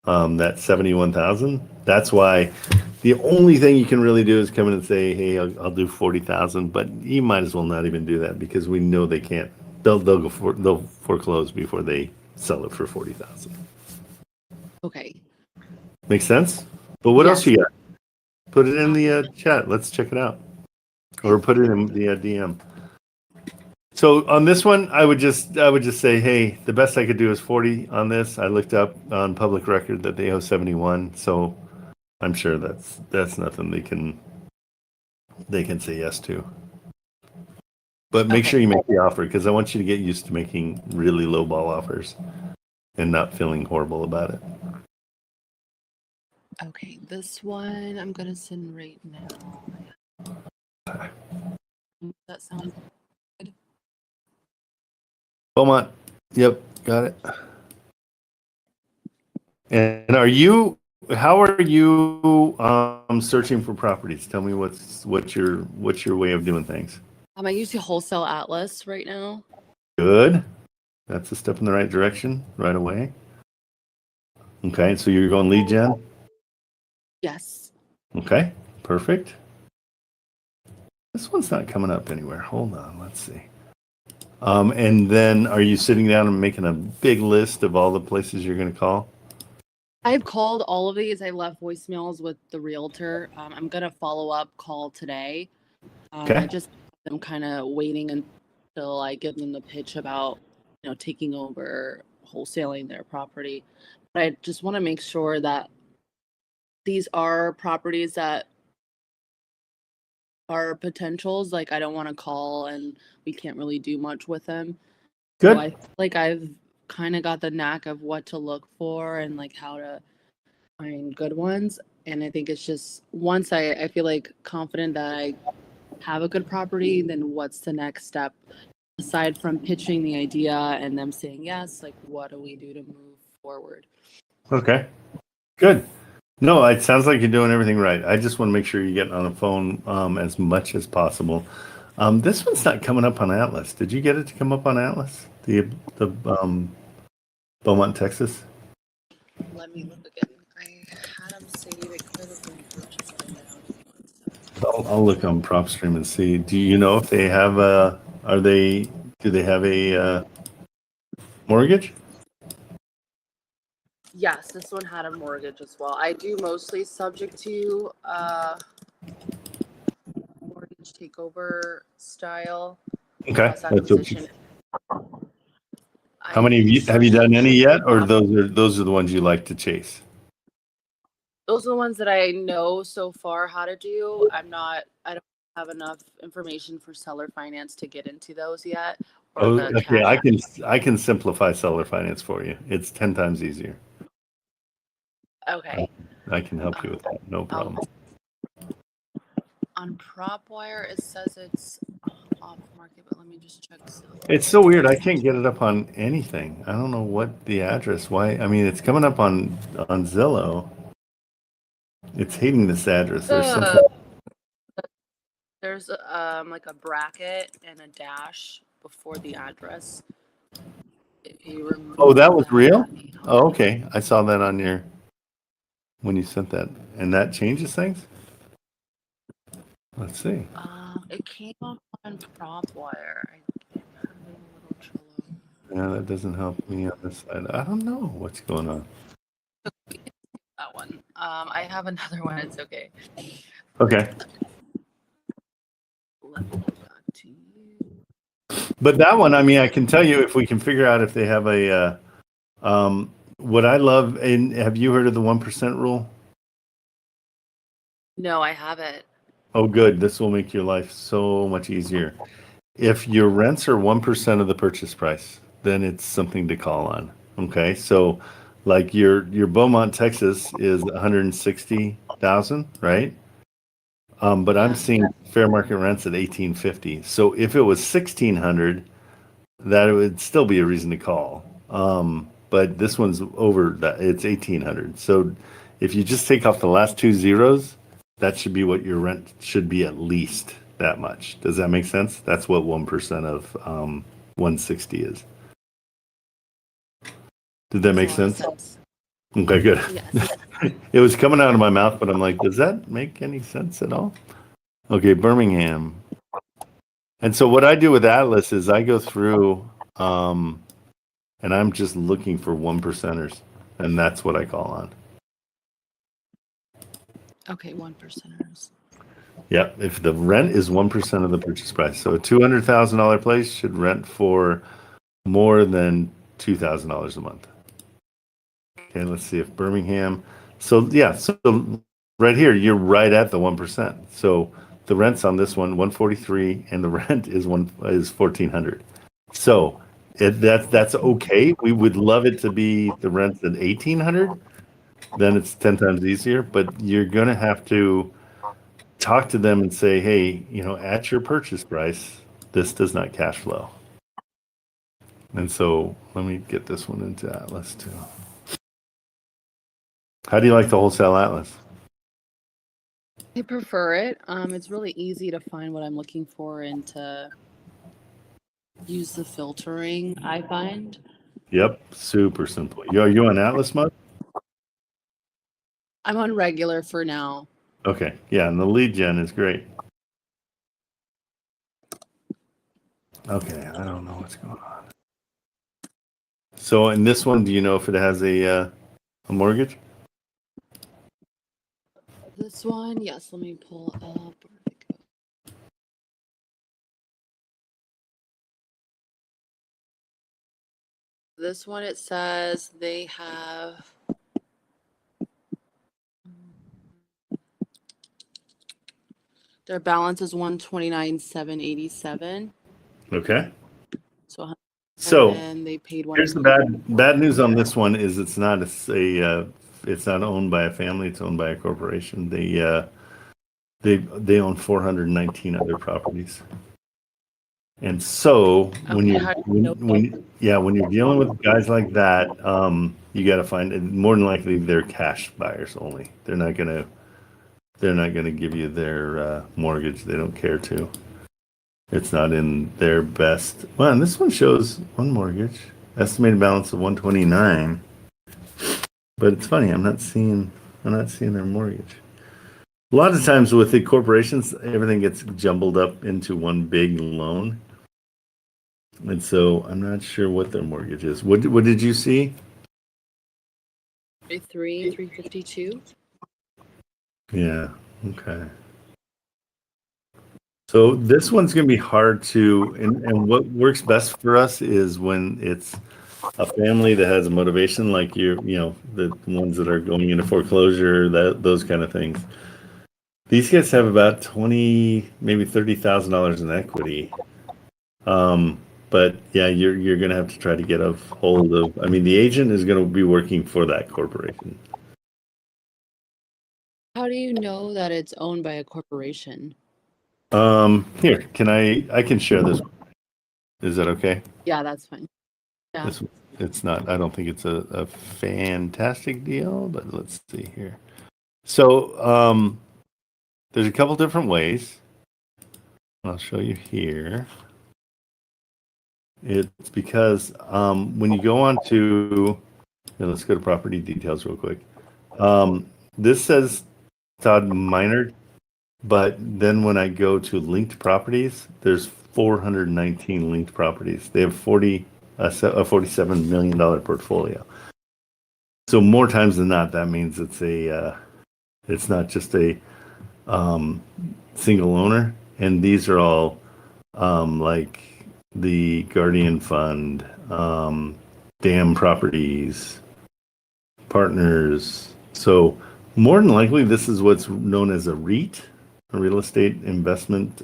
That 71,000. That's why the only thing you can really do is come in and say, "Hey, I'll do 40,000," but you might as well not even do that because we know they can't. They'll foreclose before they sell it for 40,000.
Okay.
Makes sense. But what else
Yes.
you got? Put it in the chat. Let's check it out, or put it in the DM. So on this one, I would just say, hey, the best I could do is 40 on this. I looked up on public record that they owe 71, so I'm sure that's nothing they can say yes to. But make sure you make the offer because I want you to get used to making really low ball offers and not feeling horrible about it.
Okay, this one I'm gonna send right now. That sounds good.
Beaumont. Yep, got it. And how are you searching for properties? Tell me what's your way of doing things?
I use the Wholesale Atlas right now.
Good. That's a step in the right direction right away. Okay, so you're going lead gen?
Yes.
Okay, perfect. This one's not coming up anywhere. Hold on, let's see. And then are you sitting down and making a big list of all the places you're going to call?
I've called all of these. I left voicemails with the realtor. I'm gonna follow up call today.
Okay.
I'm kind of waiting until I give them the pitch about taking over wholesaling their property. But I just want to make sure that these are properties that are potentials. Like I don't want to call and we can't really do much with them.
Good.
So I feel like I've kind of got the knack of what to look for and like how to find good ones. And I think it's just once I feel like confident that I have a good property, then what's the next step aside from pitching the idea and them saying yes? Like what do we do to move forward?
Okay. Good. No, it sounds like you're doing everything right. I just want to make sure you get on the phone as much as possible. This one's not coming up on Atlas. Did you get it to come up on Atlas? The Beaumont, Texas?
Let me look again. I had them saved. It could have been purchased by now.
I'll look on PropStream and see. Do you know if they have do they have a mortgage?
Yes, this one had a mortgage as well. I do mostly subject to mortgage takeover style.
Okay. That's
Acquisition.
How many have you done any yet, or those are the ones you like to chase?
Those are the ones that I know so far how to do. I don't have enough information for seller finance to get into those yet.
Oh, okay. I can simplify seller finance for you. It's 10 times easier.
Okay.
I can help you with that. No problem.
On PropWire, it says it's off market, but let me just check.
It's so weird. I can't get it up on anything. I don't know what the address. Why? I mean, it's coming up on Zillow. It's hating this address.
There's like a bracket and a dash before the address. If you remove
that was real? Oh, okay. I saw that on when you sent that, and that changes things. Let's see.
It came up on PropWire.
Yeah, that doesn't help me on this side. I don't know what's going on.
That one. I have another one. It's okay.
Okay.
Let me go back to you.
But that one, I mean, I can tell you if we can figure out if they have a, what I love, and have you heard of the 1% rule?
No, I haven't.
Oh, good. This will make your life so much easier. If your rents are 1% of the purchase price, then it's something to call on. Okay. So like your Beaumont, Texas is 160,000, right? But I'm seeing fair market rents at 1,850. So if it was 1,600, that it would still be a reason to call. but this one's over that. It's 1,800. So if you just take off the last two zeros, that should be what your rent should be, at least that much. Does that make sense? That's what 1% of 160 is. Did that make sense? Okay, good.
Yes.
It was coming out of my mouth, but I'm like, does that make any sense at all? Okay, Birmingham. And so what I do with Atlas is I go through and I'm just looking for 1%ers, and that's what I call on.
Okay, 1%ers.
Yeah, if the rent is 1% of the purchase price. So a $200,000 place should rent for more than $2,000 a month. Okay, let's see if Birmingham. So yeah, so right here you're right at the 1%. So the rent's on this one 143, and the rent is 1,400. So that's okay. We would love it to be the rent's at 1,800. Then it's 10 times easier. But you're gonna have to talk to them and say, hey, at your purchase price, this does not cash flow. And so let me get this one into Atlas too. How do you like the wholesale Atlas?
I prefer it. It's really easy to find what I'm looking for and to use the filtering, I find.
Yep, super simple. Are you on Atlas mode?
I'm on regular for now.
Okay, yeah, and the lead gen is great. Okay, I don't know what's going on. So in this one, do you know if it has a mortgage?
This one, yes, let me pull up. This one, it says they have their balance is 129,787.
Okay.
So and they paid one.
Here's the bad news on this one is it's not it's not owned by a family, it's owned by a corporation. They own 419 other properties. And so when you're dealing with guys like that, you got to find it. More than likely they're cash buyers only. They're not gonna give you their mortgage. They don't care to. It's not in their best. Well, and this one shows one mortgage, estimated balance of 129. But it's funny, I'm not seeing their mortgage. A lot of times with the corporations, everything gets jumbled up into one big loan. And so I'm not sure what their mortgage is. What did you see?
352.
Yeah. Okay. So this one's going to be hard to, and what works best for us is when it's a family that has a motivation, like the ones that are going into foreclosure, those kind of things. These guys have about $20,000, maybe $30,000 in equity. But yeah, you're going to have to try to get a hold of. I mean, the agent is going to be working for that corporation.
How do you know that it's owned by a corporation?
Here, I can share this. Is that okay?
Yeah, that's fine. Yeah.
It's not. I don't think it's a fantastic deal, but let's see here. So there's a couple different ways. I'll show you here. It's because when you go on to, let's go to property details real quick. This says Todd Minard, but then when I go to linked properties, there's 419 linked properties. They have a $47 million portfolio. So more times than not, that means it's not just a single owner. And these are all like the Guardian Fund, Dam Properties, Partners. So more than likely, this is what's known as a REIT, a real estate investment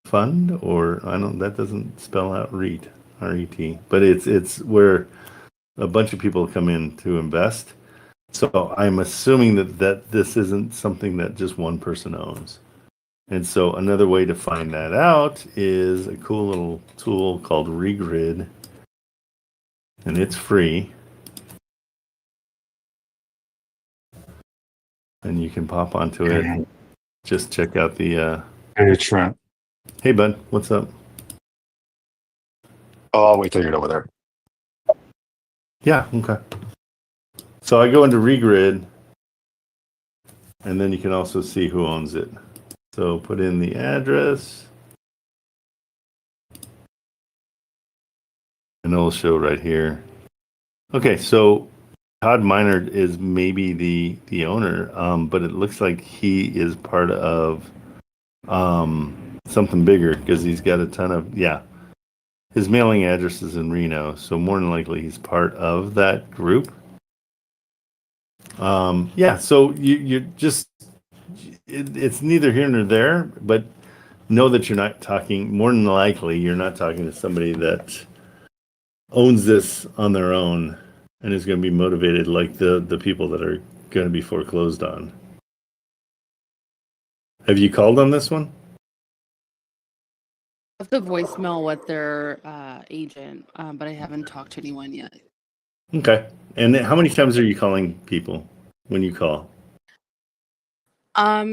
fund, or that doesn't spell out REIT, R-E-T, but it's where a bunch of people come in to invest. So I'm assuming that this isn't something that just one person owns. And so another way to find that out is a cool little tool called Regrid, and it's free. And you can pop onto it and just check out the
Hey, Trent.
Hey bud, what's up?
Oh, I'll wait till you're over there.
Yeah, okay. So I go into Regrid, and then you can also see who owns it. So put in the address, and it'll show right here. Okay, so Todd Minard is maybe the owner, but it looks like he is part of something bigger because he's got a ton of his mailing address is in Reno, so more than likely he's part of that group. So you just it's neither here nor there, but know that you're not talking. More than likely, you're not talking to somebody that owns this on their own and is going to be motivated like the people that are going to be foreclosed on. Have you called on this one?
I have the voicemail with their agent, but I haven't talked to anyone yet.
Okay. And how many times are you calling people when you call?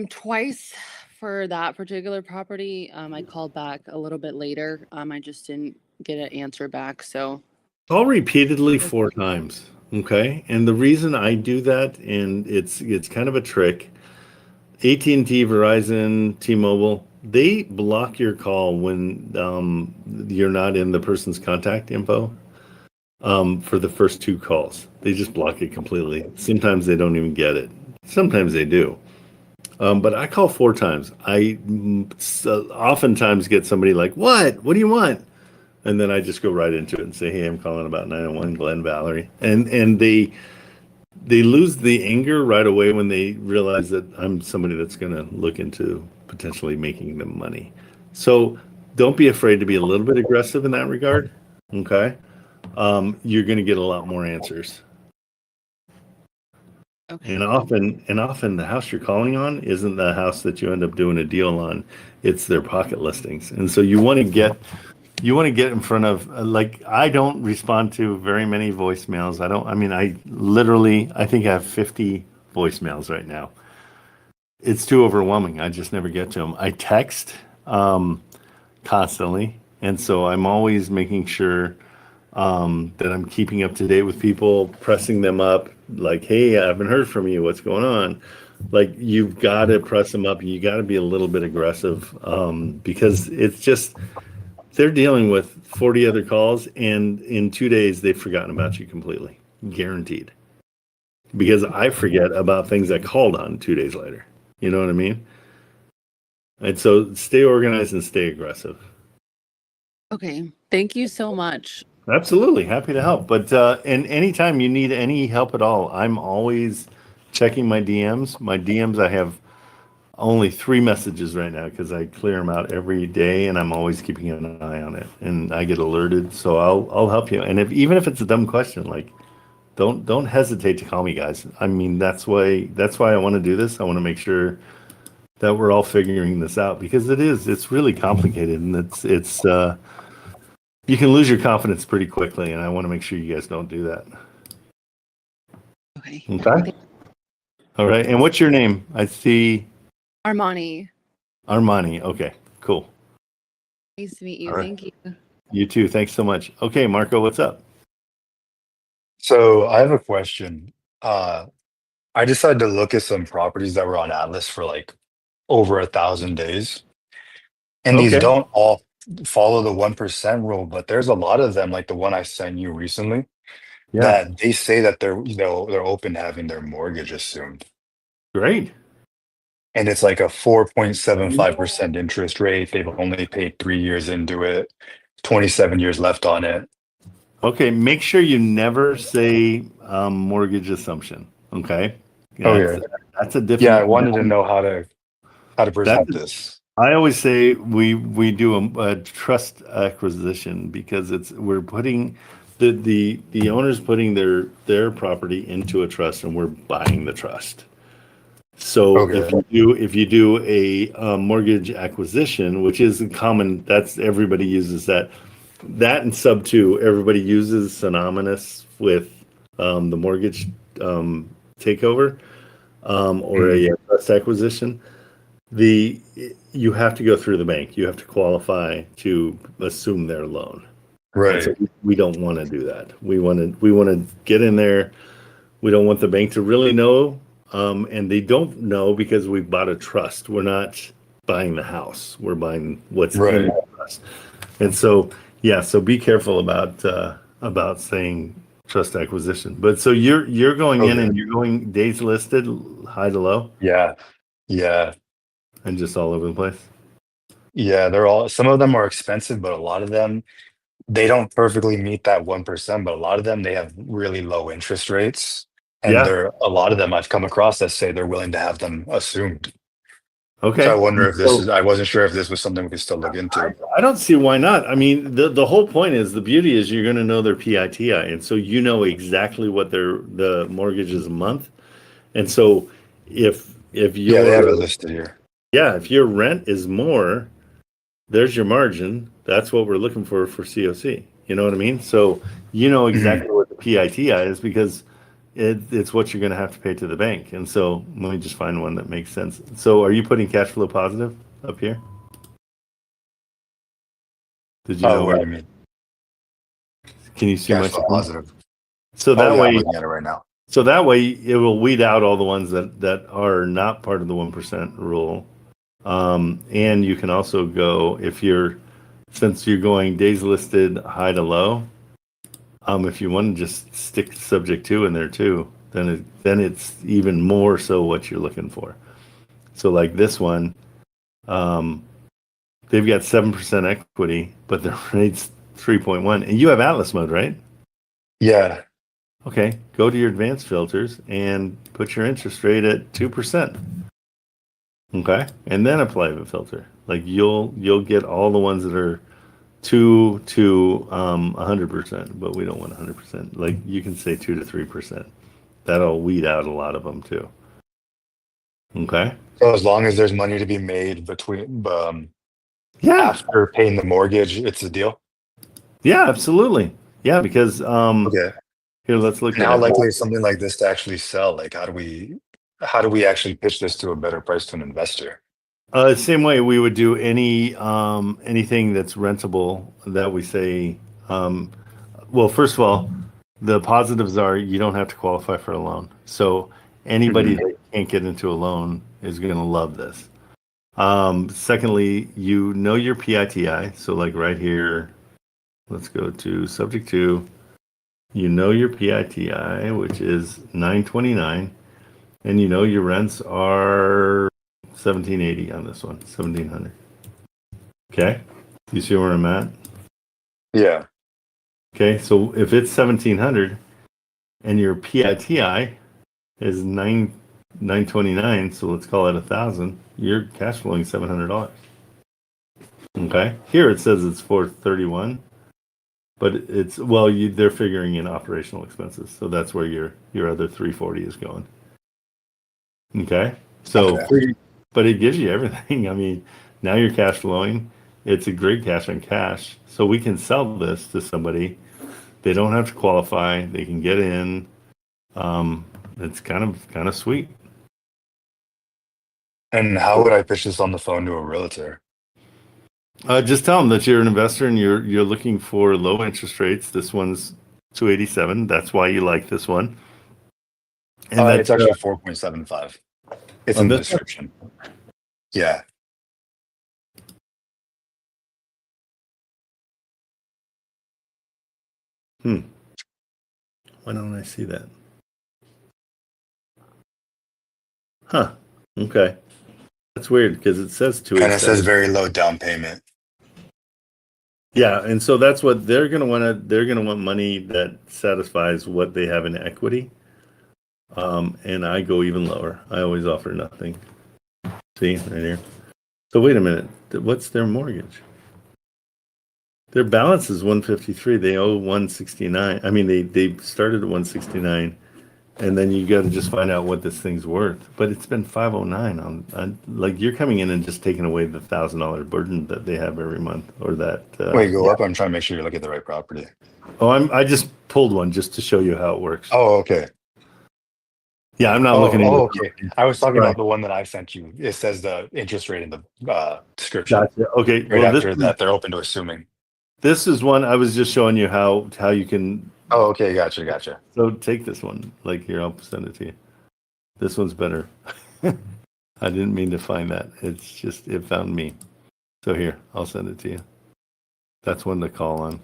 Twice for that particular property. I called back a little bit later. I just didn't get an answer back. So
Call repeatedly 4 times. Okay. And the reason I do that, and it's kind of a trick, AT&T, Verizon, T-Mobile, they block your call when you're not in the person's contact info for the first 2 calls. They just block it completely. Sometimes they don't even get it. Sometimes they do. But I call 4 times. I oftentimes get somebody like, what do you want? And then I just go right into it and say, hey, I'm calling about 901 Glen Valerie. And they lose the anger right away when they realize that I'm somebody that's going to look into potentially making them money. So don't be afraid to be a little bit aggressive in that regard. Okay. You're going to get a lot more answers.
okay.
And often the house you're calling on isn't the house that you end up doing a deal on. It's their pocket listings. And so you want to get in front of, like, I don't respond to very many voicemails. I think I have 50 voicemails right now. It's too overwhelming. I just never get to them. I text constantly. And so I'm always making sure that I'm keeping up to date with people, pressing them up, like, hey, I haven't heard from you. What's going on? Like, you've got to press them up. You got to be a little bit aggressive because it's just, they're dealing with 40 other calls, and in 2 days, they've forgotten about you completely. Guaranteed. Because I forget about things I called on 2 days later. You know what I mean? And so stay organized and stay aggressive.
Okay. Thank you so much.
Absolutely. Happy to help. But and anytime you need any help at all, I'm always checking my DMs. My DMs, I have only 3 messages right now because I clear them out every day, and I'm always keeping an eye on it, and I get alerted. So I'll help you. And even if it's a dumb question, like, don't hesitate to call me, guys. I mean, that's why I want to do this. I want to make sure that we're all figuring this out because it's really complicated, and it's you can lose your confidence pretty quickly, and I want to make sure you guys don't do that.
Okay.
Okay. All right. And what's your name? I see.
Armani.
Armani. Okay, cool.
Nice to meet you.
All right.
Thank you.
You too. Thanks so much. Okay, Marco, what's up?
So I have a question. I decided to look at some properties that were on Atlas for like over 1,000 days. And these
Okay.
don't all follow the 1% rule, but there's a lot of them, like the one I sent you recently,
Yeah.
that they say that they're open to having their mortgage assumed.
Great.
And it's like a 4.75% interest rate. They've only paid 3 years into it, 27 years left on it.
Okay, make sure you never say mortgage assumption. Okay.
Okay.
That's a different.
Yeah, I wanted to know how to present
That's-
this.
I always say we do a trust acquisition because we're putting the owner's putting their property into a trust, and we're buying the trust. So
Okay.
if you do a mortgage acquisition, which is common, that's everybody uses that. That and sub two, everybody uses synonymous with the mortgage takeover or a trust acquisition. The you have to go through the bank. You have to qualify to assume their loan. And so
Right.
we don't want to do that. We want to get in there. We don't want the bank to really know, and they don't know because we bought a trust. We're not buying the house. We're buying what's in
Right.
the trust. And so, yeah, so be careful about saying trust acquisition. But so you're going in
Okay.
and you're going days listed, high to low,
Yeah. Yeah.
and just all over the place.
Yeah. Some of them are expensive, but a lot of them, they don't perfectly meet that 1%, but a lot of them, they have really low interest rates. And
Yeah.
a lot of them I've come across that say they're willing to have them assumed. So I
Okay.
wonder if
So
I wasn't sure if this was something we could still look into.
I don't see why not. I mean, the whole point is the beauty is you're going to know their PITI, and so you know exactly what the mortgage is a month. And so if
Yeah, they have it
your
listed here.
yeah, if your rent is more, there's your margin. That's what we're looking for COC. You know what I mean? So you know
Mhm.
exactly what the PITI is because it's what you're going to have to pay to the bank. And so let me just find one that makes sense. So are you putting cash flow positive up here? Did you
Oh,
know
what do
where?
you mean?
Can you see my
Cash flow
screen?
positive.
So
Oh
that
yeah, I'm
way,
looking at it right now.
so that way it will weed out all the ones that are not part of the 1% rule. And you can also go since you're going days listed high to low. If you want to just stick subject to in there too, then it's even more so what you're looking for. So like this one, um, they've got 7% equity, but the rate's 3.1, and you have Atlas mode, right?
Yeah.
Okay, go to your advanced filters and put your interest rate at 2%. Okay, and then apply the filter. Like you'll get all the ones that are 100%, but we don't want 100%. Like you can say 2 to 3%. That'll weed out a lot of them too. Okay.
So as long as there's money to be made between
Yeah.
after paying the mortgage, it's a deal.
Yeah. Absolutely. Yeah. Because
Okay.
here, let's look
And
at
how
it.
likely is something like this to actually sell? Like how do we actually pitch this to a better price to an investor?
Same way we would do anything that's rentable that we say. Well, first of all, the positives are you don't have to qualify for a loan. So anybody
Mhm.
that can't get into a loan is going to love this. Secondly, you know your PITI. So like right here, let's go to subject to. You know your PITI, which is 929, and you know your rents are 1780 on this one, 1700. Okay, you see where I'm at?
Yeah.
Okay, so if it's 1700 and your PITI is 929, so let's call it 1,000. You're cash flowing $700. Okay, here it says it's 431, but they're figuring in operational expenses, so that's where your other 340 is going. Okay, so
Okay.
but it gives you everything. I mean, now you're cash flowing. It's a great cash on cash, so we can sell this to somebody. They don't have to qualify. They can get in. It's kind of sweet.
And how would I pitch this on the phone to a realtor?
Just tell them that you're an investor and you're looking for low interest rates. This one's 287. That's why you like this one. And
It's actually 4.75. It's in the
this one?
description. Yeah.
Why don't I see that? Huh. Okay. That's weird because it says
And it says
287.
very low down payment.
Yeah, and so that's what they're gonna want. They're gonna want money that satisfies what they have in equity. And I go even lower. I always offer nothing. See right here. So wait a minute. What's their mortgage? Their balance is 153. They owe 169. I mean, they started at 169 and then you got to just find out what this thing's worth. But it's been 509 on like you're coming in and just taking away the $1,000 burden that they have every month, or that.
Wait, go up. I'm trying to make sure you look at the right property.
Oh, I just pulled one just to show you how it works.
Oh, okay.
Yeah, I'm not looking at
Oh, okay. I was talking
Right.
about the one that I sent you. It says the interest rate in the description.
Gotcha. Okay.
Right
Well,
after that, they're open to assuming.
this is one I was just showing you how you can.
Oh, okay. Gotcha.
So take this one. Like here, I'll send it to you. This one's better. I didn't mean to find that. It's just it found me. So here, I'll send it to you. That's one to call on.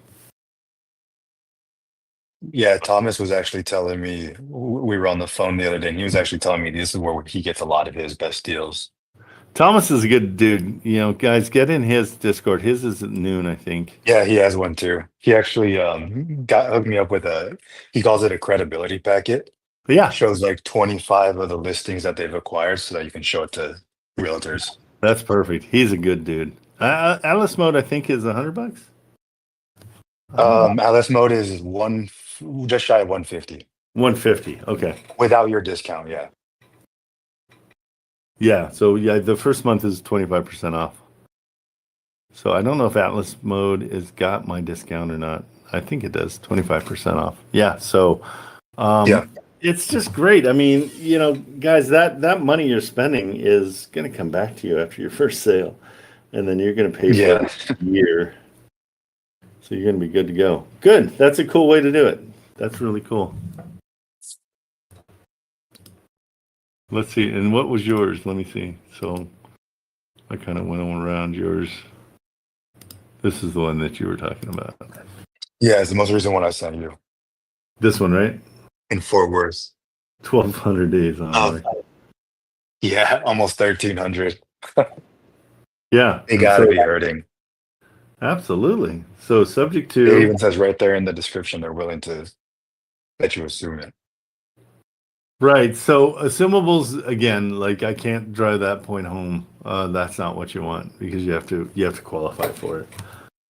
Yeah, Thomas was actually telling me, we were on the phone the other day, and he was actually telling me this is where he gets a lot of his best deals.
Thomas is a good dude. You know, guys, get in his Discord. His is at noon, I think.
Yeah, he has one too. He actually hooked me up with he calls it a credibility packet.
But yeah,
Shows like 25 of the listings that they've acquired so that you can show it to realtors.
that's perfect. He's a good dude. Alice Mode, I think, is $100.
Alice Mode is just shy of 150
150. Okay.
without your discount. Yeah.
Yeah. So yeah, the first month is 25% off. So I don't know if Atlas Mode has got my discount or not. I think it does. 25% off. Yeah. So
Yeah.
it's just great. I mean, you know, guys, that money you're spending is going to come back to you after your first sale, and then you're going to pay for
Yeah.
it a year. So you're going to be good to go. Good. That's a cool way to do it. That's really cool. Let's see. And what was yours? Let me see. So I kind of went around yours. This is the one that you were talking about.
Yeah, it's the most recent one I sent you
This one, right?
in Fort Worth.
1,200 days on.
Um, Yeah, almost 1,300.
Yeah.
They gotta be hurting.
Absolutely. So subject
It
to.
even says right there in the description they're willing to let you assume it.
Right. So assumables, again, like I can't drive that point home. That's not what you want, because you have to qualify for it.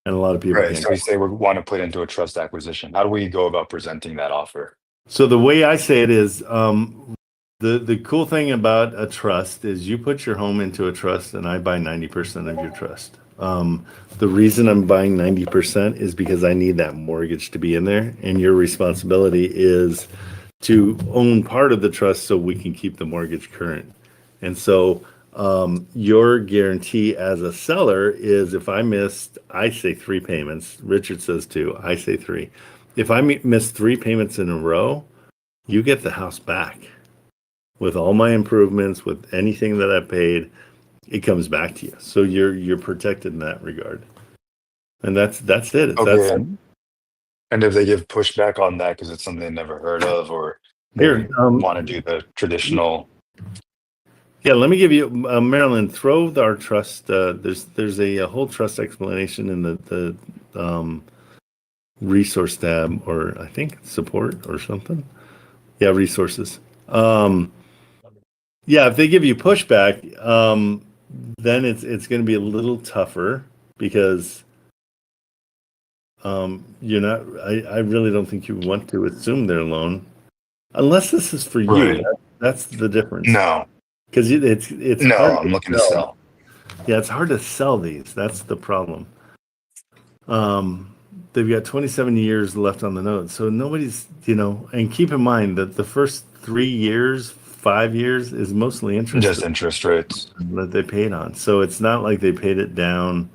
And a lot of people
Right.
can't.
So we say we want to put into a trust acquisition. How do we go about presenting that offer?
So the way I say it is, the cool thing about a trust is you put your home into a trust, and I buy 90% of your trust. The reason I'm buying 90% is because I need that mortgage to be in there, and your responsibility is to own part of the trust so we can keep the mortgage current. And so your guarantee as a seller is, if I missed, I say 3 payments. Richard says 2. I say 3. If I miss 3 payments in a row, you get the house back with all my improvements, with anything that I paid. It comes back to you, so you're protected in that regard. And that's it.
Okay. And if they give pushback on that because it's something they never heard of, or they
Here,
want to do the traditional.
Yeah, let me give you, Marilyn, throw our trust. There's a whole trust explanation in the resource tab, or I think support or something. Yeah, resources. Yeah, if they give you pushback, then it's going to be a little tougher, because you're not. I really don't think you want to assume their loan, unless this is for you.
Right.
That's the difference.
No.
Because it's
No,
hard
I'm looking to sell.
Yeah, it's hard to sell these. That's the problem. They've got 27 years left on the note, so nobody's, and keep in mind that the first 3 years, 5 years is mostly interest.
Just interest rates
that they paid on. So it's not like they paid it down.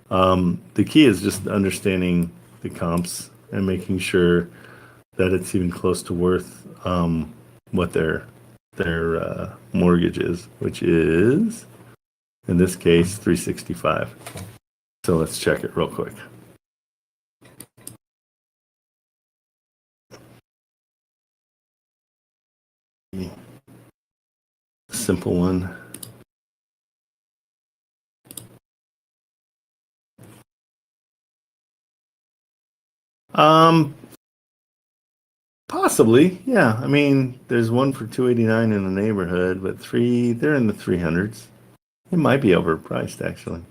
The key is just understanding the comps and making sure that it's even close to worth what their mortgage is, which is, in this case, 365. So let's check it real quick. Simple one. Possibly, yeah. I mean, there's one for 289 in the neighborhood, but they're in the 300s. It might be overpriced, actually.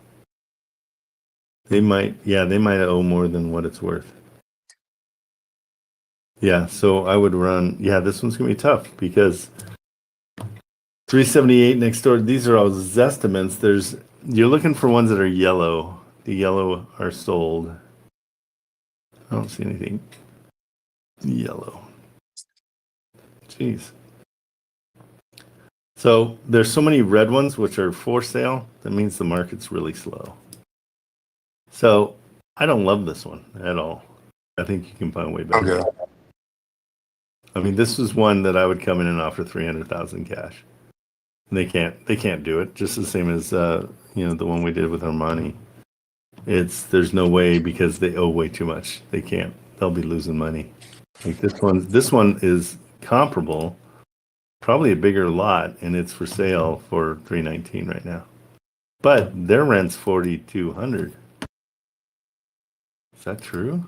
They might owe more than what it's worth. Yeah, so I would run. Yeah, this one's gonna be tough because 378 next door. These are all Zestimates. You're looking for ones that are yellow. The yellow are sold. I don't see anything yellow. Jeez. So there's so many red ones which are for sale. That means the market's really slow. So I don't love this one at all. I think you can find way better.
Okay.
I mean, this is one that I would come in and offer 300,000 cash. They can't do it. Just the same as the one we did with Armani. There's no way because they owe way too much. They can't. They'll be losing money. Like this one is comparable, probably a bigger lot, and it's for sale for 319 right now. But their rent's 4,200. Is that true?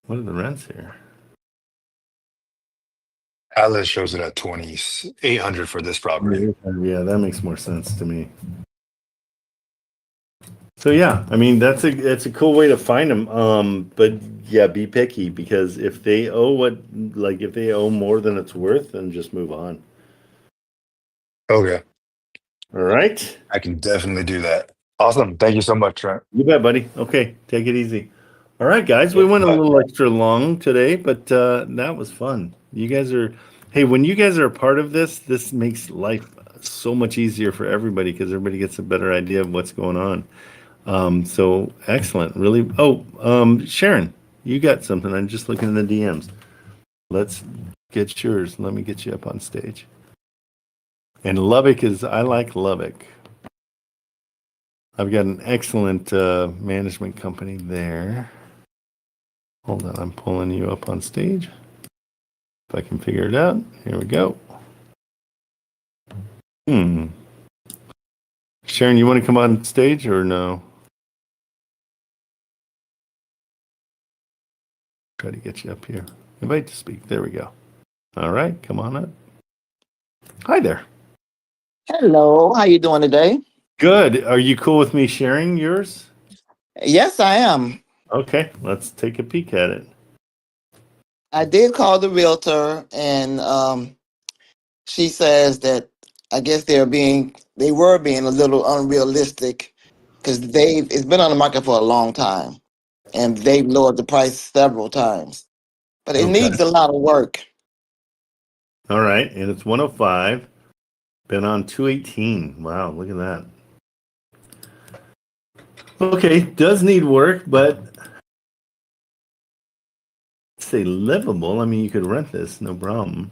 What are the rents here?
Atlas shows it at 2,800 for this property.
Yeah, that makes more sense to me. So yeah, I mean that's a cool way to find them. But yeah, be picky because if they owe more than it's worth, then just move on.
Okay.
All right.
I can definitely do that. Awesome. Thank you so much, Trent.
You bet, buddy. Okay, take it easy. All right, guys, we went a little extra long today, but that was fun. When you guys are a part of this makes life so much easier for everybody because everybody gets a better idea of what's going on. So excellent. Really. Sharon, you got something. I'm just looking in the DMs. Let's get yours. Let me get you up on stage. And I like Lubbock. I've got an excellent management company there. Hold on, I'm pulling you up on stage. If I can figure it out. Here we go. Sharon, you want to come on stage or no? Try to get you up here. Invite to speak. There we go. All right, come on up. Hi there.
Hello, how you doing today?
Good. Are you cool with me sharing yours?
Yes, I am.
Okay, let's take a peek at it.
I did call the realtor, and she says that I guess they were being a little unrealistic because it's been on the market for a long time, and they've lowered the price several times, but it needs a lot of work.
All right, and it's 105. Been on 218. Wow, look at that. Okay, does need work, but say livable. I mean, you could rent this, no problem.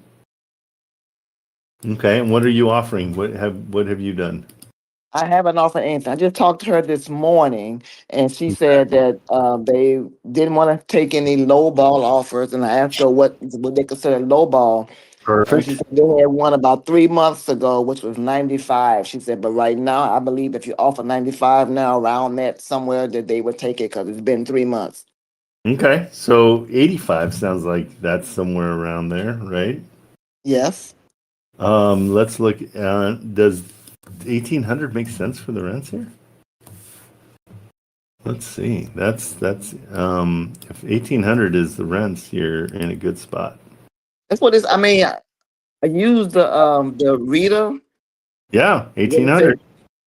Okay, and what are you offering? What have you done?
I haven't offered anything. I just talked to her this morning, and she said that they didn't want to take any lowball offers, and I asked her what they consider lowball.
Perfect.
She said they had one about 3 months ago, which was 95. She said, but right now, I believe if you offer 95 now, around that somewhere, that they would take it because it's been 3 months.
Okay, so 85 sounds like that's somewhere around there, right?
Yes.
Let's look. Does 1,800 make sense for the rents here? Let's see. That's if 1,800 is the rents, you're in a good spot.
That's what it's. I mean, I used the reader.
Yeah, 1,800.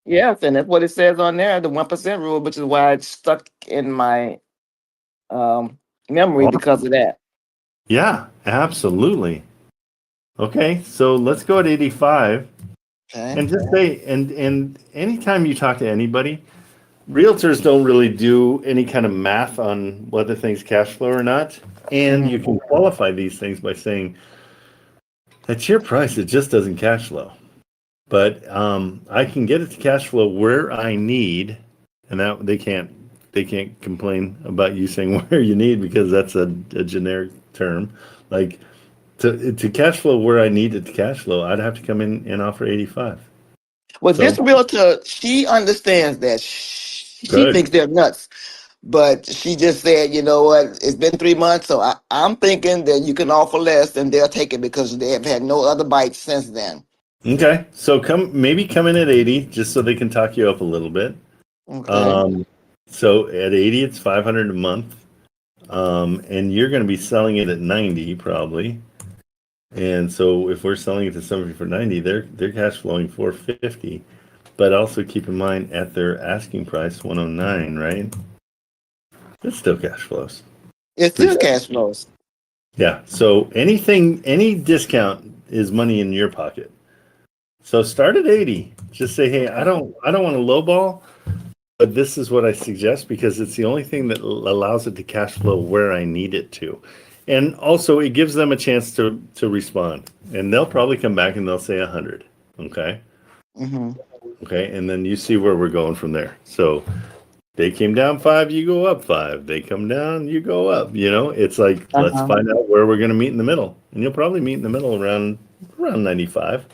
Yes, and that's what it says on there, the 1% rule, which is why it's stuck in my memory because of that.
Yeah, absolutely. Okay, so let's go at 85.
Okay.
And just say, and anytime you talk to anybody, realtors don't really do any kind of math on whether things cash flow or not. And you can qualify these things by saying, at your price, it just doesn't cash flow. But I can get it to cash flow where I need, and that they can't complain about you saying where you need because that's a generic term. Like to cash flow where I need it to cash flow, I'd have to come in and offer 85.
Well, this realtor, she understands that. She thinks they're nuts. But she just said, you know what, it's been 3 months, so I'm thinking that you can offer less and they'll take it because they have had no other bites since then.
Okay, so come in at 80 just so they can talk you up a little bit.
Okay.
So at 80, it's 500 a month. And you're going to be selling it at 90 probably. And so if we're selling it to somebody for 90, they're cash flowing 450. But also keep in mind at their asking price 109, right? It's still cash flows.
It's still cash flows.
Yeah. So any discount is money in your pocket. So start at 80. Just say, hey, I don't want to lowball, but this is what I suggest because it's the only thing that allows it to cash flow where I need it to. And also it gives them a chance to respond. And they'll probably come back and they'll say 100. Okay.
Mm-hmm.
Okay. And then you see where we're going from there. So they came down 5, you go up 5. They come down, you go up. It's like, let's find out where we're going to meet in the middle. And you'll probably meet in the middle around 95.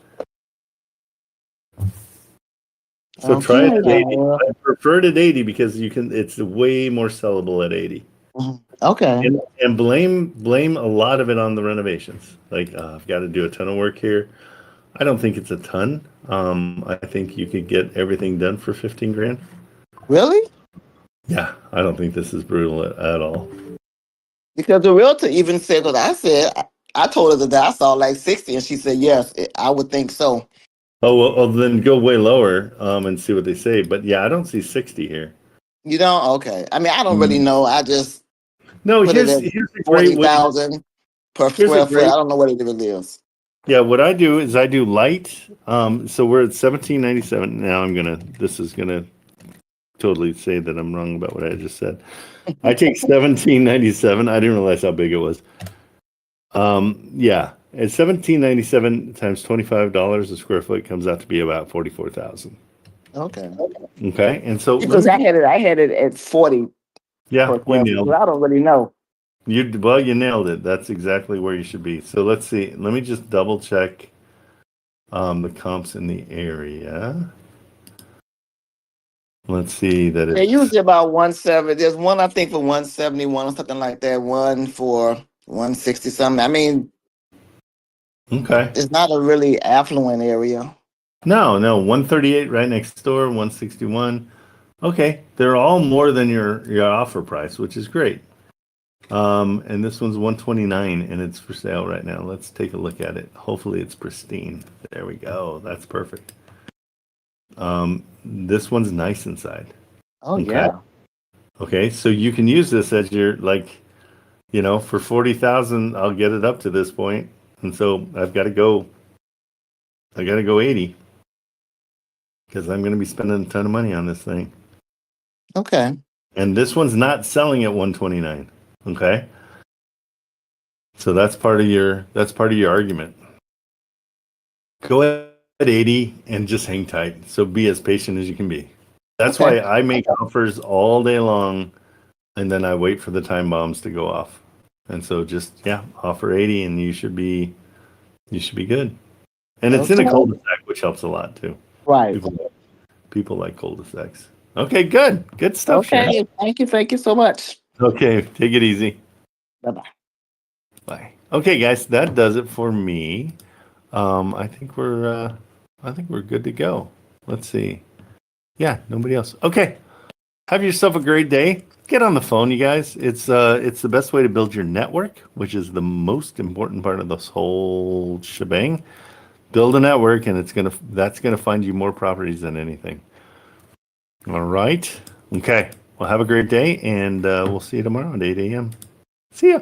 So try it at 80. I prefer it at 80 because it's way more sellable at 80.
Okay.
And blame a lot of it on the renovations. Like I've got to do a ton of work here. I don't think it's a ton. I think you could get everything done for 15 grand.
Really?
Yeah, I don't think this is brutal at all.
Because the realtor even said what I said. I told her that I saw like 60, and she said yes. I would think so.
Oh well, then go way lower and see what they say. But yeah, I don't see 60 here.
You don't? Okay. I mean, I don't really know. I just
here's a great
40,000 per square foot. I don't know what it really is.
Yeah, what I do is I do light. So we're at 1797 now. This is gonna totally say that I'm wrong about what I just said. I take 1797. I didn't realize how big it was. Yeah, at 1797 times $25 a square foot comes out to be about 44,000.
Okay.
Okay, and so
because I had it at 40.
Yeah, you nailed it.
I don't really know.
You nailed it. That's exactly where you should be. So let's see. Let me just double check the comps in the area. Let's see that it's
usually about 170. There's one I think for 171 or something like that. One for 160 something. I mean,
okay.
It's not a really affluent area.
No, 138 right next door, 161. Okay, they're all more than your offer price, which is great. And this one's 129 and it's for sale right now. Let's take a look at it. Hopefully it's pristine. There we go. That's perfect. This one's nice inside.
Oh yeah.
Okay, so you can use this as your for 40,000, I'll get it up to this point. And so I gotta go 80 because I'm going to be spending a ton of money on this thing.
Okay.
And this one's not selling at 129. Okay. So that's part of your argument. Go at 80 and just hang tight. So be as patient as you can be. That's why I make offers all day long and then I wait for the time bombs to go off. And so just offer 80 and you should be good. And it's in a cul-de-sac, which helps a lot too.
Right.
People like cul-de-sacs. Okay, good stuff.
Okay,
Sharon.
thank you so much.
Okay, take it easy.
Bye-bye.
Bye. Okay, guys, that does it for me. I think we're good to go. Let's see. Yeah, nobody else. Okay. Have yourself a great day. Get on the phone, you guys. It's the best way to build your network, which is the most important part of this whole shebang. Build a network, and that's gonna find you more properties than anything. All right. Okay. Well, have a great day, and we'll see you tomorrow at 8 a.m. See ya.